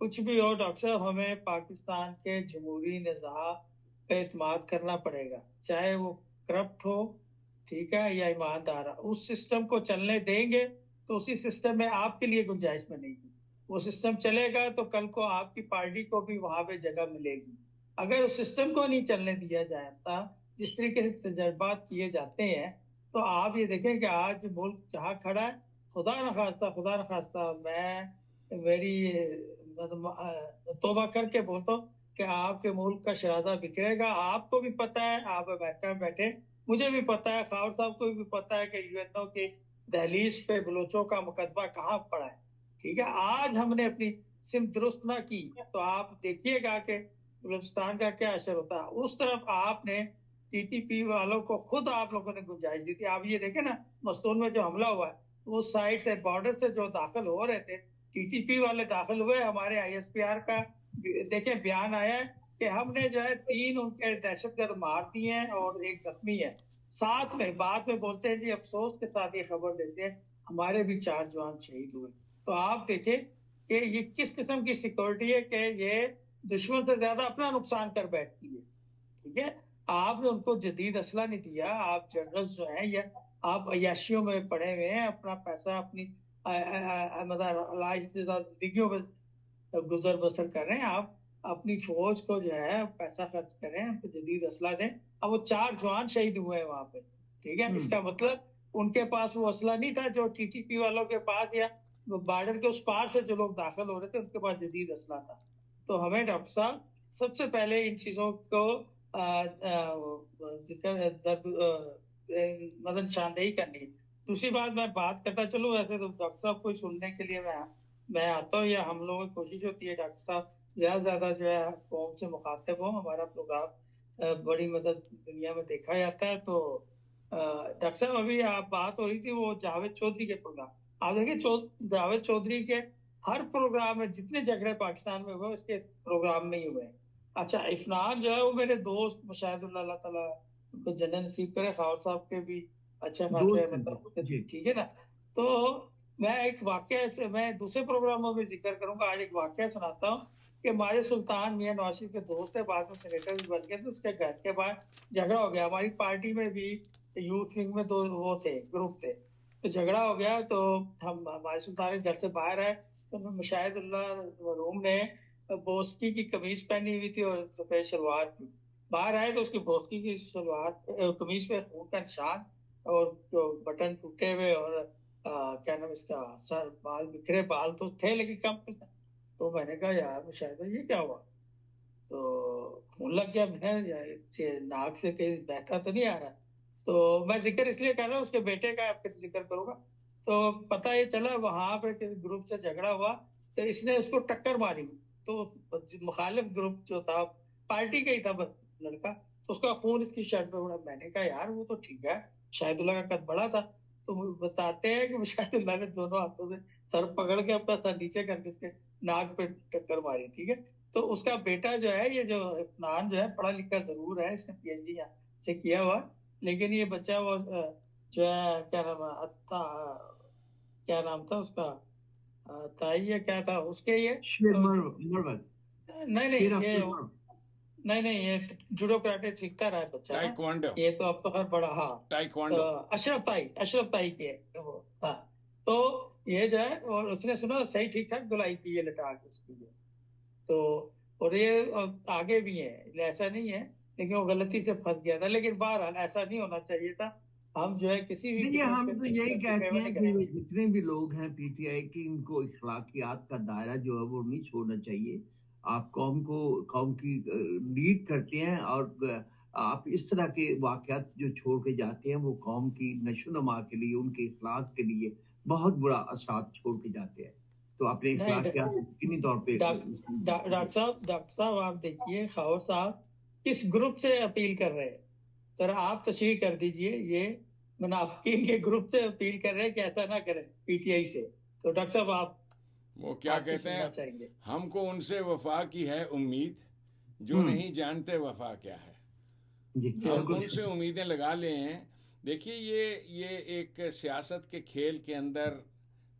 کچھ بھی ہو ڈاکٹر صاحب، ہمیں پاکستان کے جمہوری نظام پہ اعتماد کرنا پڑے گا، چاہے وہ کرپٹ ہو، ٹھیک ہے، یا ایماندار. اس سسٹم کو چلنے دیں گے تو اسی سسٹم میں آپ کے لیے گنجائش بنے گی. وہ سسٹم چلے گا تو کل کو آپ کی پارٹی کو بھی وہاں پہ جگہ ملے گی. اگر اس سسٹم کو نہیں چلنے دیا جاتا جس طریقے سے تجربات کیے جاتے ہیں، تو آپ یہ دیکھیں کہ آج ملک جہاں کھڑا ہے، خدا نخواستہ میں میری توبہ کر کے بولتا ہوں کہ آپ کے ملک کا شرازہ بکھرے گا. آپ کو بھی پتا ہے، آپ امریکہ میں بیٹھے، مجھے بھی پتا ہے، خاور صاحب کو بھی پتا ہے کہ یو این او کی دہلیز پہ بلوچوں کا مقدمہ کہاں پڑا ہے. ٹھیک ہے، آج ہم نے اپنی سمت درست نہ کی تو آپ دیکھیے گا کہ بلوچستان کا کیا اثر ہوتا ہے. اس طرف آپ نے ٹی ٹی پی والوں کو خود آپ لوگوں نے گنجائش دی تھی. آپ یہ دیکھیں نا، مستون میں جو حملہ ہوا ہے، اس سائڈ سے بارڈر سے جو داخل ہو رہے تھے ٹی ٹی پی والے داخل ہوئے. ہمارے آئی ایس پی آر کا دیکھیں بیان آیا ہے کہ ہم نے جو ہے 3 ان کے دہشت گرد مار دیے ہیں اور 1 زخمی ہے. ساتھ میں بعد میں بولتے ہیں جی افسوس کے ساتھ یہ خبر دیتے ہیں ہمارے بھی 4 جوان شہید ہوئے. تو آپ دیکھیں کہ یہ کس قسم کی سیکورٹی ہے کہ یہ دشمن سے زیادہ اپنا نقصان کر بیٹھتی ہے. ٹھیک ہے، آپ نے ان کو جدید اسلحہ نہیں دیا. آپ جنرلز جو ہیں یا آپ عیاشیوں میں پڑے ہوئے ہیں، اپنا پیسہ اپنی زندگیوں میں گزر بسر کر رہے ہیں. آپ اپنی فوج کو جو ہے پیسہ خرچ کریں، جدید اسلحہ دیں. اب وہ 4 جوان شہید ہوئے ہیں وہاں پہ. ٹھیک ہے، اس کا مطلب ان کے پاس وہ اسلحہ نہیں تھا جو ٹی ٹی پی والوں کے پاس یا بارڈر کے اس پار سے جو لوگ داخل ہو رہے تھے ان کے پاس جدید اسلحہ تھا. تو ہمیں ڈاکٹر صاحب سب سے پہلے ان چیزوں کو مدد نشاندہی کرنی ہے. دوسری بات میں بات کرتا چلوں، ویسے تو ڈاکٹر صاحب کو سننے کے لیے میں آتا ہوں، یا ہم لوگوں کی کوشش ہوتی ہے ڈاکٹر صاحب زیادہ سے زیادہ جو ہے قوم سے مخاطب ہوں. ہمارا پروگرام بڑی مدد دنیا میں دیکھا جاتا ہے. تو ڈاکٹر صاحب ابھی آپ بات ہو رہی تھی وہ جاوید چودھری کے پروگرام. آپ دیکھیں جاوید چودھری کے ہر پروگرام میں جتنے جھگڑے پاکستان میں ہوئے اس کے پروگرام میں ہی ہوئے. اچھا، عفنان جو ہے وہ میرے دوست، مشاہد اللہ تعالیٰ ان کو جنت نصیب کرے، خاور صاحب کے بھی اچھے خاصے مطلب، ٹھیک ہے نا. تو میں ایک واقعہ سے میں دوسرے پروگراموں میں ذکر کروں گا. آج ایک واقعہ سناتا ہوں کہ ماجد سلطان میاں نواز شریف کے دوست ہے، بعد میں سینیٹر بھی بن گئے تھے. اس کے گھر کے باہر جھگڑا ہو گیا. ہماری پارٹی میں بھی یوتھ ونگ میں 2 وہ تھے، گروپ تھے. تو جھگڑا ہو گیا تو ہم ماجد سلطان کے گھر سے باہر آئے تو مشاہد اللہ روم نے بوسکی کی قمیض پہنی ہوئی تھی اور سفید شلوار تھی. باہر آئے تو اس کی بوسکی کی شلوار قمیض پہ خون کا نشان اور بٹن ٹوٹے ہوئے اور کیا نام اس کا سر بال بکھرے بال تو تھے لیکن کم تھے. تو میں نے کہا یار شاید یہ کیا ہوا، تو خون لگ گیا. میں نے ناک سے کہیں بہتا تو نہیں آ رہا. تو میں ذکر اس لیے کر رہا ہوں، اس کے بیٹے کا آپ ذکر کروں گا. تو پتہ یہ چلا وہاں پہ کسی گروپ سے جھگڑا ہوا تو اس نے اس کو ٹکر ماری. تو مخالف گروپ جو تھا پارٹی کا ہی تھا لڑکا، تو اس کا خون اس کی شرٹ پہ اڑا. میں نے کہا یار وہ تو ٹھیک ہے، شاہد اللہ کا قد بڑا تھا. تو بتاتے ہیں کہ شاہد اللہ نے دونوں ہاتھوں سے سر پکڑ کے اپنا سر نیچے کر کے اس کے ناک پہ ٹکر ماری. ٹھیک ہے، تو اس کا بیٹا جو ہے، یہ جو عفنان جو ہے، پڑھا لکھا ضرور ہے، اس نے پی ایچ ڈی سے کیا ہوا، لیکن یہ بچہ وہ جو ہے کیا نام کیا نام تھا اس کا، تائی کیا تھا اس کے، یہ نہیں یہ جوڈو کراٹے سیکھتا رہا ہے بچہ نا. یہ تو اب تو خیر بڑا، ہاں اشرف تائی کے وہ تھا. تو یہ جو ہے، اور اس نے سنا صحیح ٹھیک ٹھاک دلائی کی ہے لٹا کے اس کی. تو اور یہ آگے بھی ہے، ایسا نہیں ہے، لیکن وہ غلطی سے پھنس گیا تھا. لیکن بہرحال ایسا نہیں ہونا چاہیے تھا. ہم جو ہے کسی بھی ہم تو یہی کہتے ہیں کہ جتنے بھی لوگ ہیں پی ٹی آئی کی، ان کو اخلاقیات کا دائرہ جو ہے وہ نہیں چھوڑنا چاہیے. آپ قوم کی لیڈ کرتے ہیں اور آپ اس طرح کے واقعات جو چھوڑ کے جاتے ہیں وہ قوم کی نشو و نما کے لیے، ان کے اخلاق کے لیے بہت برا اثرات چھوڑ کے جاتے ہیں. تو اپنے اخلاقیات یقینی طور پہ ڈاکٹر صاحب آپ دیکھیے خاور صاحب کس گروپ سے اپیل کر رہے ہیں. سر آپ تشریح کر دیجئے، یہ منافقین کے گروپ سے اپیل کر رہے ہیں کہ ایسا نہ کریں پی ٹی آئی سے. تو ڈاکٹر صاحب آپ وہ کیا کہتے ہیں، ہم کو ان سے وفا کی ہے امید جو نہیں جانتے وفا کیا ہے. ہم ان سے امیدیں لگا لے ہیں. دیکھیے یہ ایک سیاست کے کھیل کے اندر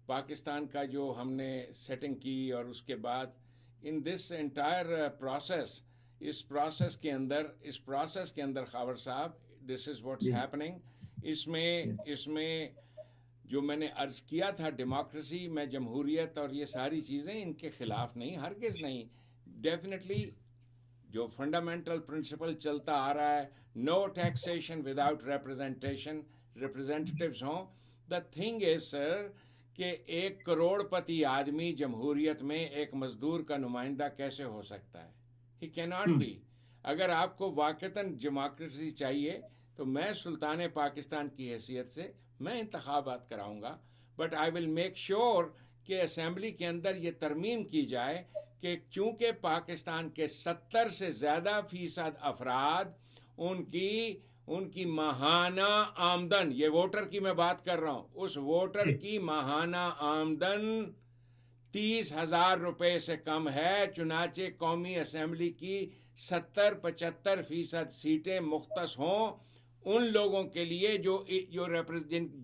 پاکستان کا جو ہم نے سیٹنگ کی اور اس کے بعد in this entire process, اس پروسیس کے اندر خاور صاحب, this is what's happening. اس میں جو میں نے عرض کیا تھا ڈیموکریسی میں جمہوریت اور یہ ساری چیزیں ان کے خلاف نہیں, ہرگز نہیں. ڈیفینیٹلی جو فنڈامنٹل پرنسپل چلتا آ رہا ہے, نو ٹیکسیشن وداؤٹ ریپرزنٹیشن, ریپرزینٹیوز ہوں. دا تھنگ از سر کہ 1 کروڑ پتی آدمی جمہوریت میں ایک مزدور کا نمائندہ کیسے ہو سکتا ہے؟ ہی کیناٹ بی. اگر آپ کو واقعتاً ڈیموکریسی چاہیے تو میں سلطان پاکستان کی حیثیت سے میں انتخابات کراؤں گا, but I will make sure کہ اسمبلی کے اندر یہ ترمیم کی جائے کہ چونکہ پاکستان کے 70 سے زیادہ فیصد افراد ان کی ماہانہ آمدن, یہ ووٹر کی میں بات کر رہا ہوں, اس ووٹر کی ماہانہ آمدن 30,000 روپے سے کم ہے. چنانچہ قومی اسمبلی کی 70-75% سیٹیں مختص ہوں ان لوگوں کے لیے جو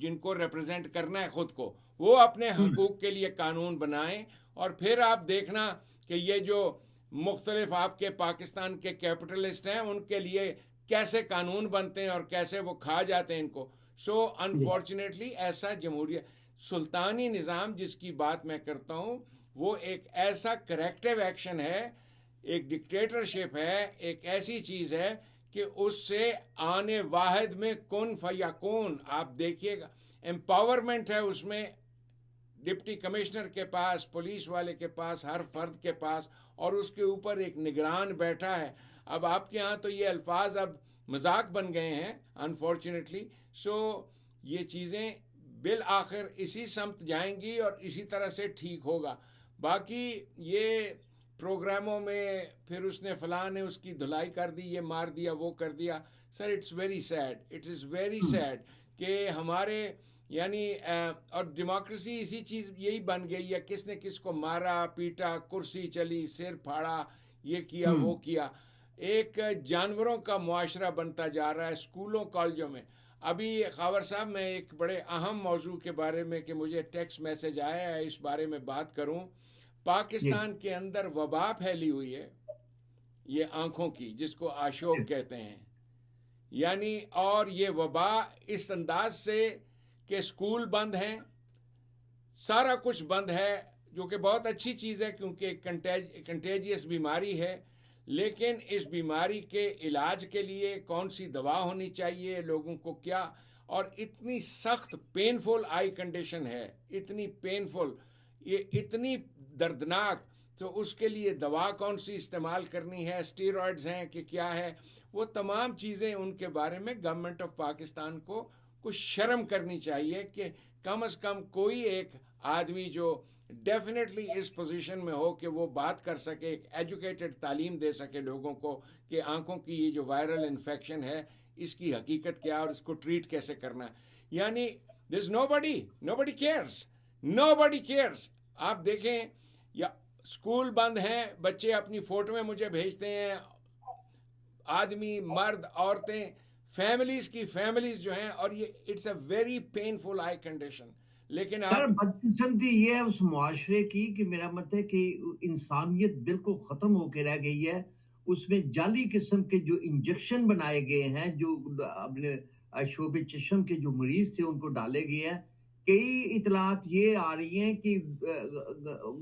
جن کو ریپرزینٹ کرنا ہے خود کو, وہ اپنے حقوق کے لیے قانون بنائیں. اور پھر آپ دیکھنا کہ یہ جو مختلف آپ کے پاکستان کے کیپٹلسٹ ہیں ان کے لیے کیسے قانون بنتے ہیں اور کیسے وہ کھا جاتے ہیں ان کو. سو انفارچونیٹلی ایسا جمہوریت سلطانی نظام جس کی بات میں کرتا ہوں وہ ایک ایسا کریکٹیو ایکشن ہے, ایک ڈکٹیٹرشپ ہے, ایک ایسی چیز ہے کہ اس سے آنے واحد میں کن فیکون. آپ دیکھیے گا امپاورمنٹ ہے اس میں, ڈپٹی کمشنر کے پاس, پولیس والے کے پاس, ہر فرد کے پاس, اور اس کے اوپر ایک نگران بیٹھا ہے. اب آپ کے ہاں تو یہ الفاظ اب مذاق بن گئے ہیں انفارچونیٹلی. سو یہ چیزیں بالآخر اسی سمت جائیں گی اور اسی طرح سے ٹھیک ہوگا. باقی یہ پروگراموں میں پھر اس نے فلاں نے اس کی دھلائی کر دی, یہ مار دیا, وہ کر دیا. Sir it's very sad, it is very sad کہ ہمارے یعنی اور ڈیموکریسی اسی چیز یہی بن گئی ہے, کس نے کس کو مارا پیٹا, کرسی چلی, سر پھاڑا, یہ کیا وہ کیا. ایک جانوروں کا معاشرہ بنتا جا رہا ہے اسکولوں کالجوں میں. ابھی خاور صاحب میں ایک بڑے اہم موضوع کے بارے میں کہ مجھے ٹیکسٹ میسج آیا ہے اس بارے میں بات کروں. پاکستان کے اندر وبا پھیلی ہوئی ہے, یہ آنکھوں کی, جس کو آشوب کہتے ہیں. یعنی اور یہ وبا اس انداز سے کہ اسکول بند ہیں, سارا کچھ بند ہے, جو کہ بہت اچھی چیز ہے کیونکہ کنٹیجیس بیماری ہے. لیکن اس بیماری کے علاج کے لیے کون سی دوا ہونی چاہیے, لوگوں کو کیا, اور اتنی سخت پینفل آئی کنڈیشن ہے, اتنی پینفل, یہ اتنی دردناک, تو اس کے لیے دوا کون سی استعمال کرنی ہے, اسٹیرائڈز ہیں کہ کیا ہے, وہ تمام چیزیں ان کے بارے میں گورنمنٹ آف پاکستان کو کچھ شرم کرنی چاہیے کہ کم از کم کوئی ایک آدمی جو ڈیفینیٹلی اس پوزیشن میں ہو کہ وہ بات کر سکے, ایک ایجوکیٹڈ تعلیم دے سکے لوگوں کو کہ آنکھوں کی یہ جو وائرل انفیکشن ہے اس کی حقیقت کیا اور اس کو ٹریٹ کیسے کرنا ہے. یعنی دیر از nobody cares. آپ دیکھیں یا اسکول بند ہیں, بچے اپنی فوٹو میں مجھے بھیجتے ہیں, آدمی, مرد, عورتیں, فیملیز جو ہیں, اور یہ it's a very painful eye condition. لیکن سر بدقسمتی یہ ہے اس معاشرے کی کہ میرا مت ہے کہ انسانیت بالکل ختم ہو کے رہ گئی ہے. اس میں جعلی قسم کے جو انجیکشن بنائے گئے ہیں, جو اپنے شعبے چشم کے جو مریض تھے ان کو ڈالے گئے ہیں. کئی اطلاعات یہ آ رہی ہیں کہ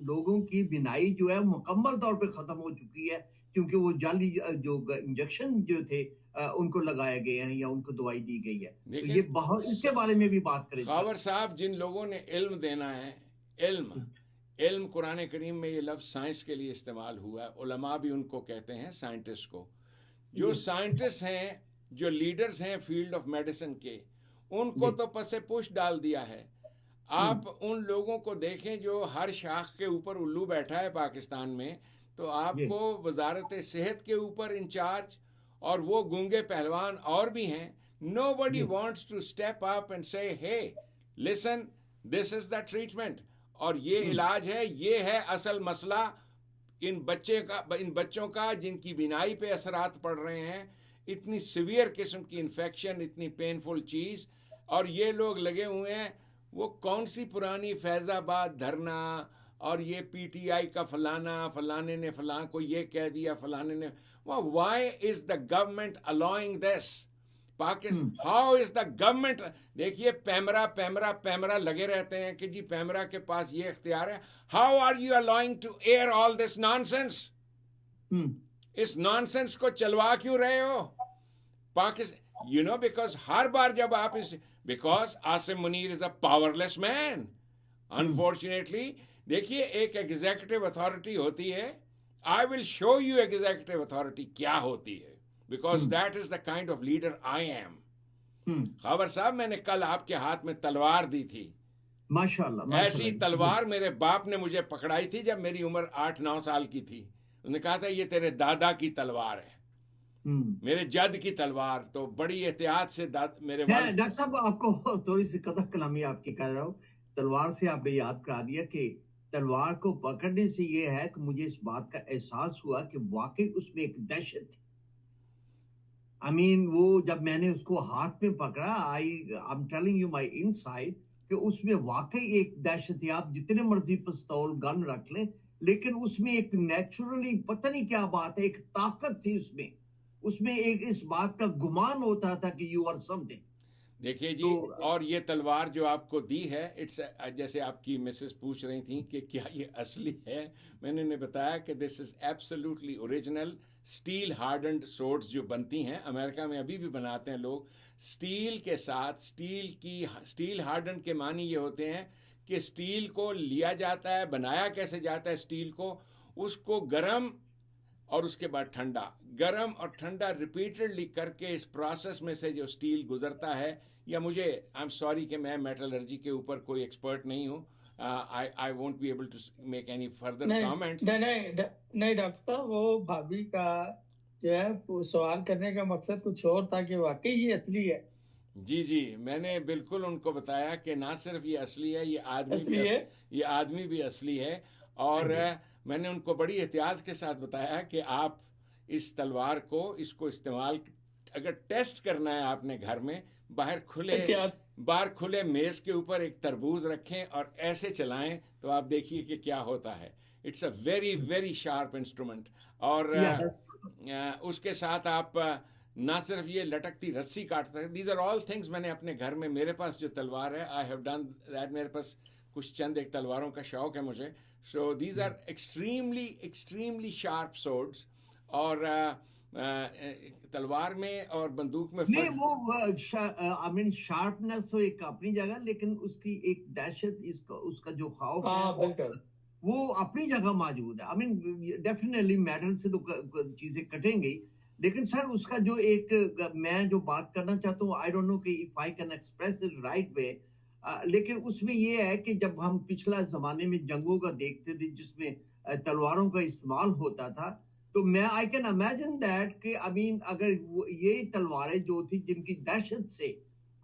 لوگوں کی بینائی جو ہے مکمل طور پہ ختم ہو چکی ہے کیونکہ وہ جعلی جو انجیکشن جو تھے ان کو لگائے گئے ہیں یا ان کو دوائی دی گئی ہے. یہ بہت, اس کے بارے میں بھی بات کریں. خاور صاحب, جن لوگوں نے علم دینا ہے, علم قرآن کریم میں یہ لفظ سائنس کے لیے استعمال ہوا ہے, علماء بھی ان کو کہتے ہیں سائنٹسٹ کو. جو سائنٹسٹ ہیں, جو لیڈرز ہیں فیلڈ آف میڈیسن کے, ان کو تو پس پش ڈال دیا ہے. آپ ان لوگوں کو دیکھیں جو ہر شاخ کے اوپر الو بیٹھا ہے پاکستان میں, تو آپ کو وزارت صحت کے اوپر انچارج, اور وہ گونگے پہلوان اور بھی ہیں. Nobody wants to step up and say, hey, listen, this is the treatment, اور یہ علاج ہے, یہ ہے اصل مسئلہ ان بچوں کا جن کی بینائی پہ اثرات پڑ رہے ہیں, اتنی سیویئر قسم کی انفیکشن, اتنی پینفل چیز. اور یہ لوگ لگے ہوئے ہیں وہ کون سی پرانی فیض آباد دھرنا اور یہ پی ٹی آئی کا فلانے نے فلاں کو یہ کہہ دیا, فلانے نے. Why is the government allowing this؟ Pakistan how is the government? دیکھیے پیمرا لگے رہتے ہیں کہ جی پیمرا کے پاس یہ اختیار ہے. How are you allowing to air all this nonsense؟ اس نانسنس کو چلوا کیوں رہے ہو پاکستان؟ بیکاز ہر بار جب آپ because Asim Munir is a powerless man unfortunately. دیکھیے ایک ایگزیکٹو اتھارٹی ہوتی ہے. I will show you executive authority کیا ہوتی ہے, because that is the kind of leader I am. Khawar صاحب, میں نے کل آپ کے ہاتھ میں تلوار دی تھی, ماشاءاللہ. ایسی تلوار میرے باپ نے مجھے پکڑائی تھی جب میری عمر 8-9 سال کی تھی. انہوں نے کہا تھا یہ تیرے دادا کی تلوار ہے, میرے جد کی تلوار. تو بڑی احتیاط سے میرے والد. ڈاکٹر صاحب آپ کو تھوڑی سی قدر کلامی آپ کی کر رہا ہوں. تلوار سے آپ نے یاد کرا دیا کہ تلوار کو پکڑنے سے یہ ہے کہ مجھے اس بات کا احساس ہوا کہ واقعی اس میں ایک دہشت تھی. وہ جب میں نے اس کو ہاتھ میں پکڑا, I'm telling you my inside, کہ اس میں واقعی ایک دہشت تھی. آپ جتنے مرضی پستول گن رکھ لیں, لیکن اس میں ایک نیچرلی پتہ نہیں کیا بات ہے, ایک طاقت تھی اس میں ایک اس بات کا گمان ہوتا تھا کہ you are something. دیکھیے جی, اور یہ تلوار جو آپ کو دی ہے, جیسے آپ کی مسز پوچھ رہی تھیں کہ کیا یہ اصلی ہے, میں نے انہیں بتایا کہ this is absolutely original steel hardened swords جو بنتی ہیں امریکہ میں ابھی بھی بناتے ہیں لوگ اسٹیل کے ساتھ. اسٹیل ہارڈنڈ کے معنی یہ ہوتے ہیں کہ اسٹیل کو لیا جاتا ہے, بنایا کیسے جاتا ہے اسٹیل کو, اس کو گرم اور اس کے بعد ٹھنڈا, گرم اور ٹھنڈا ریپیٹڈلی کر کے اس پروسیس میں سے جو اسٹیل گزرتا ہے. یا مجھے آئی ایم سوری کہ میں میٹلرجی کے اوپر کوئی ایکسپرٹ نہیں ہوں, I won't be able to make any further comments. نہیں ڈاکٹر صاحب, وہ بھابھی کا جو ہے سوال کرنے کا مقصد کچھ اور تھا کہ واقعی یہ اصلی ہے. جی, میں نے بالکل ان کو بتایا کہ نہ صرف یہ اصلی ہے, یہ آدمی بھی اصلی ہے. اور میں نے ان کو بڑی احتیاط کے ساتھ بتایا کہ آپ اس تلوار کو استعمال اگر ٹیسٹ کرنا ہے آپ نے گھر میں, باہر کھلے میز کے اوپر ایک تربوز رکھیں اور ایسے چلائیں تو آپ دیکھیے کہ کیا ہوتا ہے. It's a very very sharp instrument. اور اس کے ساتھ آپ نہ صرف یہ لٹکتی رسی کاٹ سکتے. دیز آر آل تھنگس میں نے اپنے گھر میں, میرے پاس جو تلوار ہے آئی ہیو ڈن دیٹ, میرے پاس کچھ چند ایک تلواروں کا شوق ہے مجھے. So these are extremely sharp swords. اور تلوار میں اور بندوق میں نہیں, وہ شارپنس تو ایک اپنی جگہ, لیکن اس کی ایک دہشت, اس کا جو خوف ہے وہ اپنی جگہ موجود ہے. ڈیفینیٹلی میٹل سے تو چیزیں کٹیں گی, لیکن سر اس کا جو ایک میں جو بات کرنا چاہتا ہوں, آئی ڈونٹ نو کہ if I can express it right way, لیکن اس میں یہ ہے کہ جب ہم پچھلا زمانے میں جنگوں کا دیکھتے تھے جس میں تلواروں کا استعمال ہوتا تھا, تو میں آئی کین امیجن دیٹ کہ اگر یہ تلواریں جو تھی جن کی دہشت سے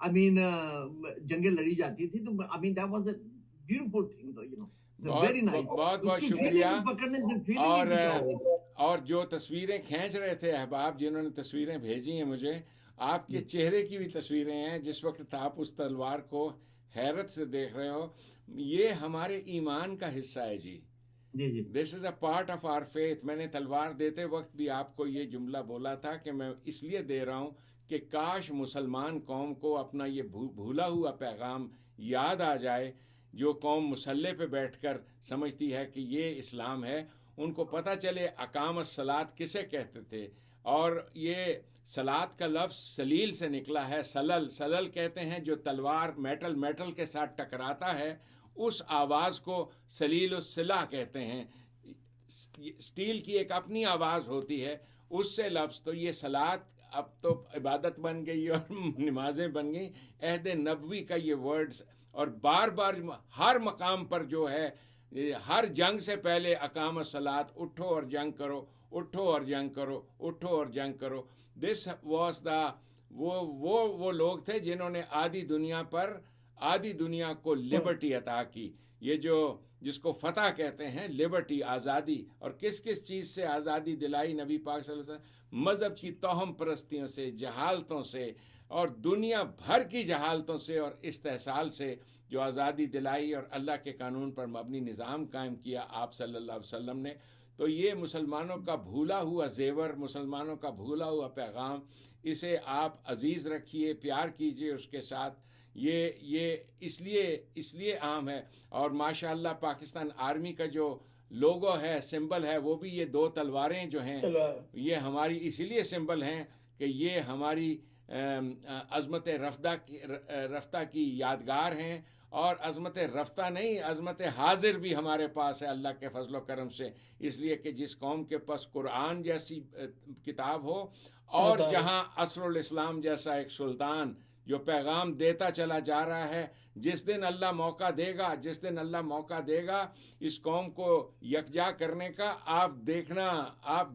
جنگیں لڑی جاتی تھی, تو that was a beautiful thing though, you know. بہت بہت شکریہ. اور جو تصویریں کھینچ رہے تھے احباب جنہوں نے تصویریں بھیجی ہیں مجھے, آپ کے چہرے کی بھی تصویریں ہیں جس وقت آپ اس تلوار کو حیرت سے دیکھ رہے ہو. یہ ہمارے ایمان کا حصہ ہے جی. This is a part of our faith. میں نے تلوار دیتے وقت بھی آپ کو یہ جملہ بولا تھا کہ میں اس لیے دے رہا ہوں کہ کاش مسلمان قوم کو اپنا یہ بھولا ہوا پیغام یاد آ جائے. جو قوم مسلح پہ بیٹھ کر سمجھتی ہے کہ یہ اسلام ہے, ان کو پتہ چلے اقام الصلاۃ کسے کہتے تھے. اور یہ صلاۃ کا لفظ سلیل سے نکلا ہے. سلل کہتے ہیں جو تلوار میٹل کے ساتھ ٹکراتا ہے, اس آواز کو سلیل الصلاح کہتے ہیں. اسٹیل کی ایک اپنی آواز ہوتی ہے, اس سے لفظ. تو یہ صلاۃ اب تو عبادت بن گئی اور نمازیں بن گئی. عہد نبوی کا یہ ورڈز, اور بار بار ہر مقام پر جو ہے, ہر جنگ سے پہلے اقام الصلاۃ, اٹھو اور جنگ کرو, اٹھو اور جنگ کرو, اٹھو اور جنگ کرو. دس واز دا وہ لوگ تھے جنہوں نے آدھی دنیا کو لبرٹی عطا کی. یہ جس کو فتح کہتے ہیں, لبرٹی, آزادی. اور کس چیز سے آزادی دلائی نبی پاک صلی اللہ علیہ وسلم؟ مذہب کی توہم پرستیوں سے, جہالتوں سے, اور دنیا بھر کی جہالتوں سے اور استحصال سے جو آزادی دلائی اور اللہ کے قانون پر مبنی نظام قائم کیا آپ صلی اللہ علیہ وسلم نے، تو یہ مسلمانوں کا بھولا ہوا زیور، مسلمانوں کا بھولا ہوا پیغام، اسے آپ عزیز رکھیے، پیار کیجیے اس کے ساتھ. یہ اس لیے عام ہے. اور ماشاءاللہ پاکستان آرمی کا جو لوگو ہے، سمبل ہے، وہ بھی یہ 2 تلواریں جو ہیں یہ ہماری اسی لیے سمبل ہیں کہ یہ ہماری عظمت رفتہ کی یادگار ہیں. اور عظمت رفتہ نہیں، عظمت حاضر بھی ہمارے پاس ہے اللہ کے فضل و کرم سے، اس لیے کہ جس قوم کے پاس قرآن جیسی کتاب ہو اور جہاں عصر الاسلام جیسا ایک سلطان جو پیغام دیتا چلا جا رہا ہے، جس دن اللہ موقع دے گا اس قوم کو یکجا کرنے کا، آپ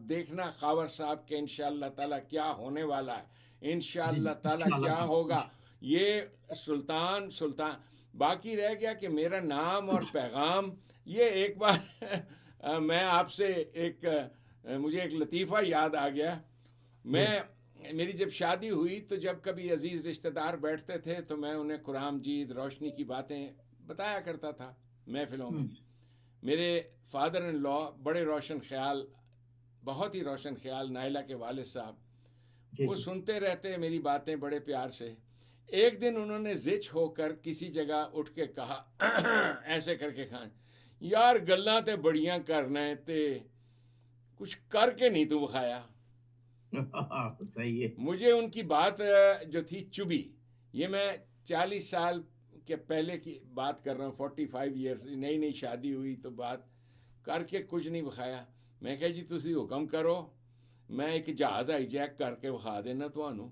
دیکھنا خاور صاحب کے انشاءاللہ تعالی کیا ہونے والا ہے، انشاءاللہ تعالی کیا ہوگا. یہ سلطان باقی رہ گیا کہ میرا نام اور پیغام. یہ ایک بار میں آپ سے مجھے ایک لطیفہ یاد آ گیا. میری جب شادی ہوئی تو جب کبھی عزیز رشتہ دار بیٹھتے تھے تو میں انہیں قرآن مجید، روشنی کی باتیں بتایا کرتا تھا محفلوں میں. میرے فادر ان لا بڑے روشن خیال، بہت ہی روشن خیال، نائلہ کے والد صاحب، وہ سنتے رہتے میری باتیں بڑے پیار سے. ایک دن انہوں نے زچ ہو کر کسی جگہ اٹھ کے کہا ایسے کر کے کھائیں، یار گلاں تے بڑیاں کرنا ہے تے کچھ کر کے نہیں تو بخایا. صحیح ہے. مجھے ان کی بات جو تھی چبھی. یہ میں 40 سال کے پہلے کی بات کر رہا ہوں، 45 ایئرس، نئی شادی ہوئی تو بات کر کے کچھ نہیں بخایا. میں کہا جی تسی حکم کرو، میں ایک جہاز ہائی جیک کر کے بخا دینا تھانوں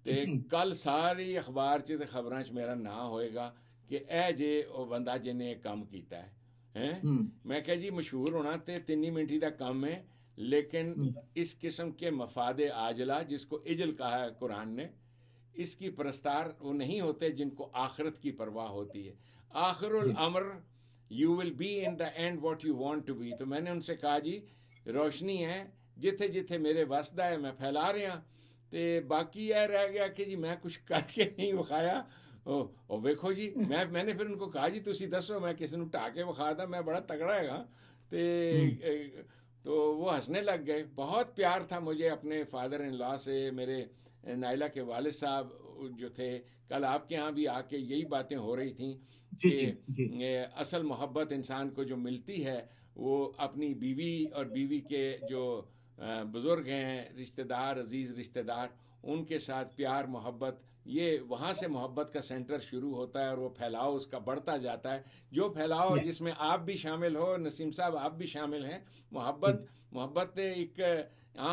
تے کل ساری اخبار چ تے خبراں چ میرا نام ہوئے گا کہ اے جے او بندہ جن یہ کام کیتا ہے. میں کہا جی مشہور ہونا تے 3 منٹ دا کام ہے، لیکن اس قسم کے مفاد عاجلہ جس کو اجل کہا ہے قرآن نے، اس کی پرستار وہ نہیں ہوتے جن کو آخرت کی پرواہ ہوتی ہے. آخر الامر you will be in the end what you want to be. تو میں نے ان سے کہا جی روشنی ہے جتھے جتھے میرے وسدا ہے میں پھیلا رہا، تے باقی یہ رہ گیا کہ جی میں کچھ کر کے نہیں بخایا. او ویکھو جی میں نے پھر ان کو کہا جی تسی دسو میں کسی نو ٹا کے بخا دا، میں بڑا تگڑا ہے گا. تو وہ ہنسنے لگ گئے. بہت پیار تھا مجھے اپنے فادر ان لا سے. میرے نائلہ کے والد صاحب جو تھے، کل آپ کے ہاں بھی آ کے یہی باتیں ہو رہی تھیں کہ اصل محبت انسان کو جو ملتی ہے وہ اپنی بیوی اور بیوی کے جو بزرگ ہیں، رشتہ دار، عزیز رشتہ دار، ان کے ساتھ پیار محبت، یہ وہاں سے محبت کا سینٹر شروع ہوتا ہے اور وہ پھیلاؤ اس کا بڑھتا جاتا ہے. جو پھیلاؤ جس میں آپ بھی شامل ہو، نسیم صاحب آپ بھی شامل ہیں. محبت ایک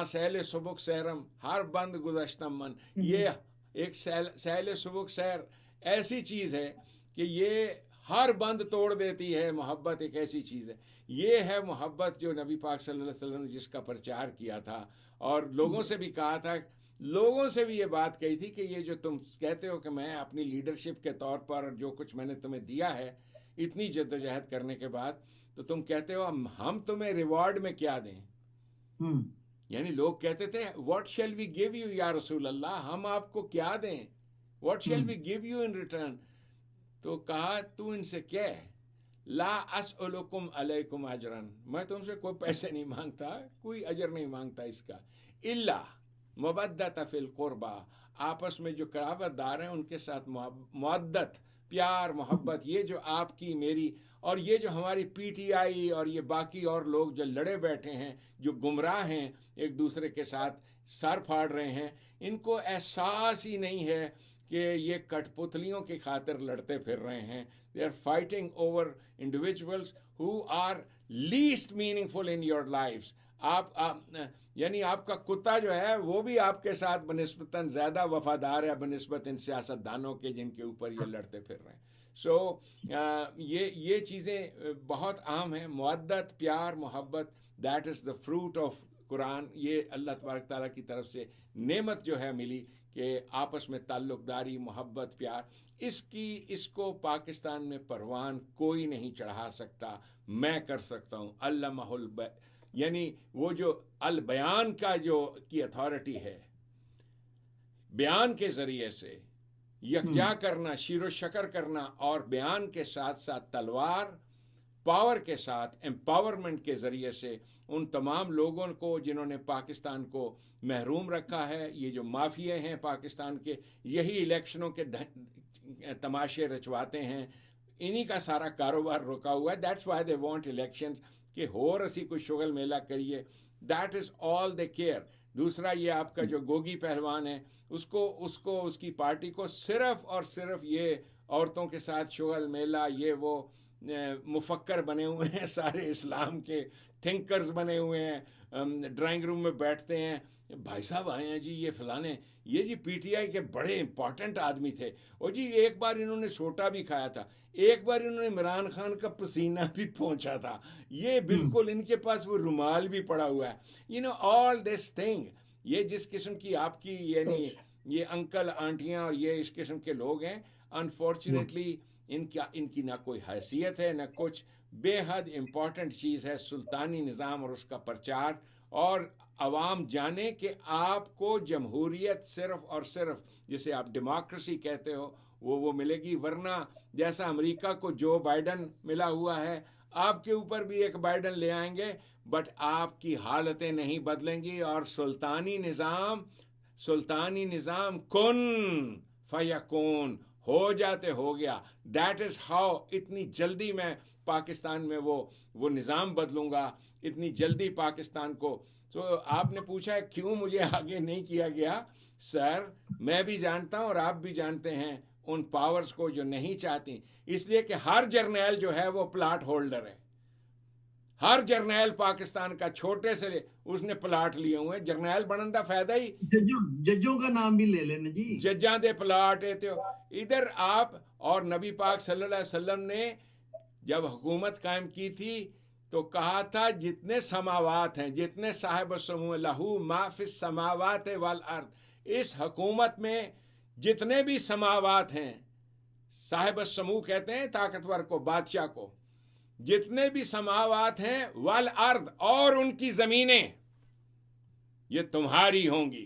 سیل سبک سیرم ہر بند گزشتہ من. یہ ایک سیل سبک سیر ایسی چیز ہے کہ یہ ہر بند توڑ دیتی ہے. محبت ایک ایسی چیز ہے. یہ ہے محبت جو نبی پاک صلی اللہ علیہ وسلم نے جس کا پرچار کیا تھا اور لوگوں سے بھی کہا تھا، لوگوں سے بھی یہ بات کہی تھی کہ یہ جو تم کہتے ہو کہ میں اپنی لیڈرشپ کے طور پر جو کچھ میں نے تمہیں دیا ہے اتنی جدوجہد کرنے کے بعد، تو تم کہتے ہو ہم تمہیں ریوارڈ میں کیا دیں. یعنی لوگ کہتے تھے what shall we give you یا رسول اللہ، ہم آپ کو کیا دیں، what shall we give you in return. تو کہا تو ان سے کہہ لا اسألکم علیکم اجرا، میں تم سے کوئی پیسے نہیں مانگتا، کوئی اجر نہیں مانگتا اس کا، الا مودۃ فی القربى، آپس میں جو قرابت دار ہیں ان کے ساتھ مودت، پیار، محبت. یہ جو آپ کی میری اور یہ جو ہماری پی ٹی آئی اور یہ باقی اور لوگ جو لڑے بیٹھے ہیں، جو گمراہ ہیں، ایک دوسرے کے ساتھ سر پھاڑ رہے ہیں، ان کو احساس ہی نہیں ہے کہ یہ کٹ پتلیوں کی خاطر لڑتے پھر رہے ہیں. They are fighting over individuals who are least meaningful in your lives. یعنی آپ کا کتا جو ہے وہ بھی آپ کے ساتھ بنسبتاً زیادہ وفادار ہے بنسبت ان سیاست دانوں کے جن کے اوپر یہ لڑتے پھر رہے ہیں. یہ چیزیں بہت عام ہیں. مودت، پیار، محبت، that is the fruit of قرآن. یہ اللہ تبارک تعالیٰ کی طرف سے نعمت جو ہے ملی کہ آپس میں تعلق داری، محبت، پیار، اس کو پاکستان میں پروان کوئی نہیں چڑھا سکتا. میں کر سکتا ہوں. علمہ یعنی وہ جو البیان کا جو کی اتھارٹی ہے، بیان کے ذریعے سے یکجا کرنا، شیر و شکر کرنا، اور بیان کے ساتھ ساتھ تلوار پاور کے ساتھ امپاورمنٹ کے ذریعے سے ان تمام لوگوں کو جنہوں نے پاکستان کو محروم رکھا ہے، یہ جو مافیے ہیں پاکستان کے، یہی الیکشنوں کے تماشے رچواتے ہیں، انہی کا سارا کاروبار رکا ہوا ہے. That's why they want elections کہ ہور اسی کوئی شغل میلہ کریے. That is all they care. دوسرا یہ آپ کا جو گوگی پہلوان ہے، اس کو اس کی پارٹی کو صرف اور صرف یہ عورتوں کے ساتھ شغل میلہ، یہ وہ مفکر بنے ہوئے ہیں، سارے اسلام کے تھنکرز بنے ہوئے ہیں، ڈرائنگ روم میں بیٹھتے ہیں، بھائی صاحب آئے ہیں جی، یہ فلانے، یہ جی پی ٹی آئی کے بڑے امپورٹنٹ آدمی تھے، اور جی ایک بار انہوں نے سوٹا بھی کھایا تھا، ایک بار انہوں نے عمران خان کا پسینہ بھی پہنچا تھا، یہ بالکل ان کے پاس وہ رومال بھی پڑا ہوا ہے. آل دس تھنگ، یہ جس قسم کی آپ کی یعنی یہ انکل آنٹیاں اور یہ اس قسم کے لوگ ہیں، انفارچونیٹلی ان کی نہ کوئی حیثیت ہے نہ کچھ. بے حد امپورٹنٹ چیز ہے سلطانی نظام اور اس کا پرچار، اور عوام جانے کہ آپ کو جمہوریت صرف اور صرف جسے آپ ڈیموکریسی کہتے ہو وہ ملے گی، ورنہ جیسا امریکہ کو جو بائیڈن ملا ہوا ہے، آپ کے اوپر بھی ایک بائیڈن لے آئیں گے، بٹ آپ کی حالتیں نہیں بدلیں گی. اور سلطانی نظام کن فیکون ہو جاتے ہو گیا. That is how. اتنی جلدی میں پاکستان میں وہ نظام بدلوں گا، اتنی جلدی پاکستان کو. تو آپ نے پوچھا ہے کیوں مجھے آگے نہیں کیا گیا. سر میں بھی جانتا ہوں اور آپ بھی جانتے ہیں ان پاورز کو جو نہیں چاہتی، اس لیے کہ ہر جرنیل جو ہے وہ پلاٹ ہولڈر ہے. ہر جرنیل پاکستان کا چھوٹے سے اس نے پلاٹ لیے ہوئے ہیں. جرنیل بنن دا فائدہ ہی ججوں کا نام بھی لے لینا جی، ججاں دے پلاٹ ہے. ادھر آپ اور نبی پاک صلی اللہ علیہ وسلم نے جب حکومت قائم کی تھی تو کہا تھا جتنے سماوات ہیں، جتنے صاحب السمو لہو ما فی السماوات والارض، اس حکومت میں جتنے بھی سماوات ہیں، صاحب السمو کہتے ہیں طاقتور کو، بادشاہ کو، جتنے بھی سماوات ہیں والارض اور ان کی زمینیں، یہ تمہاری ہوں گی.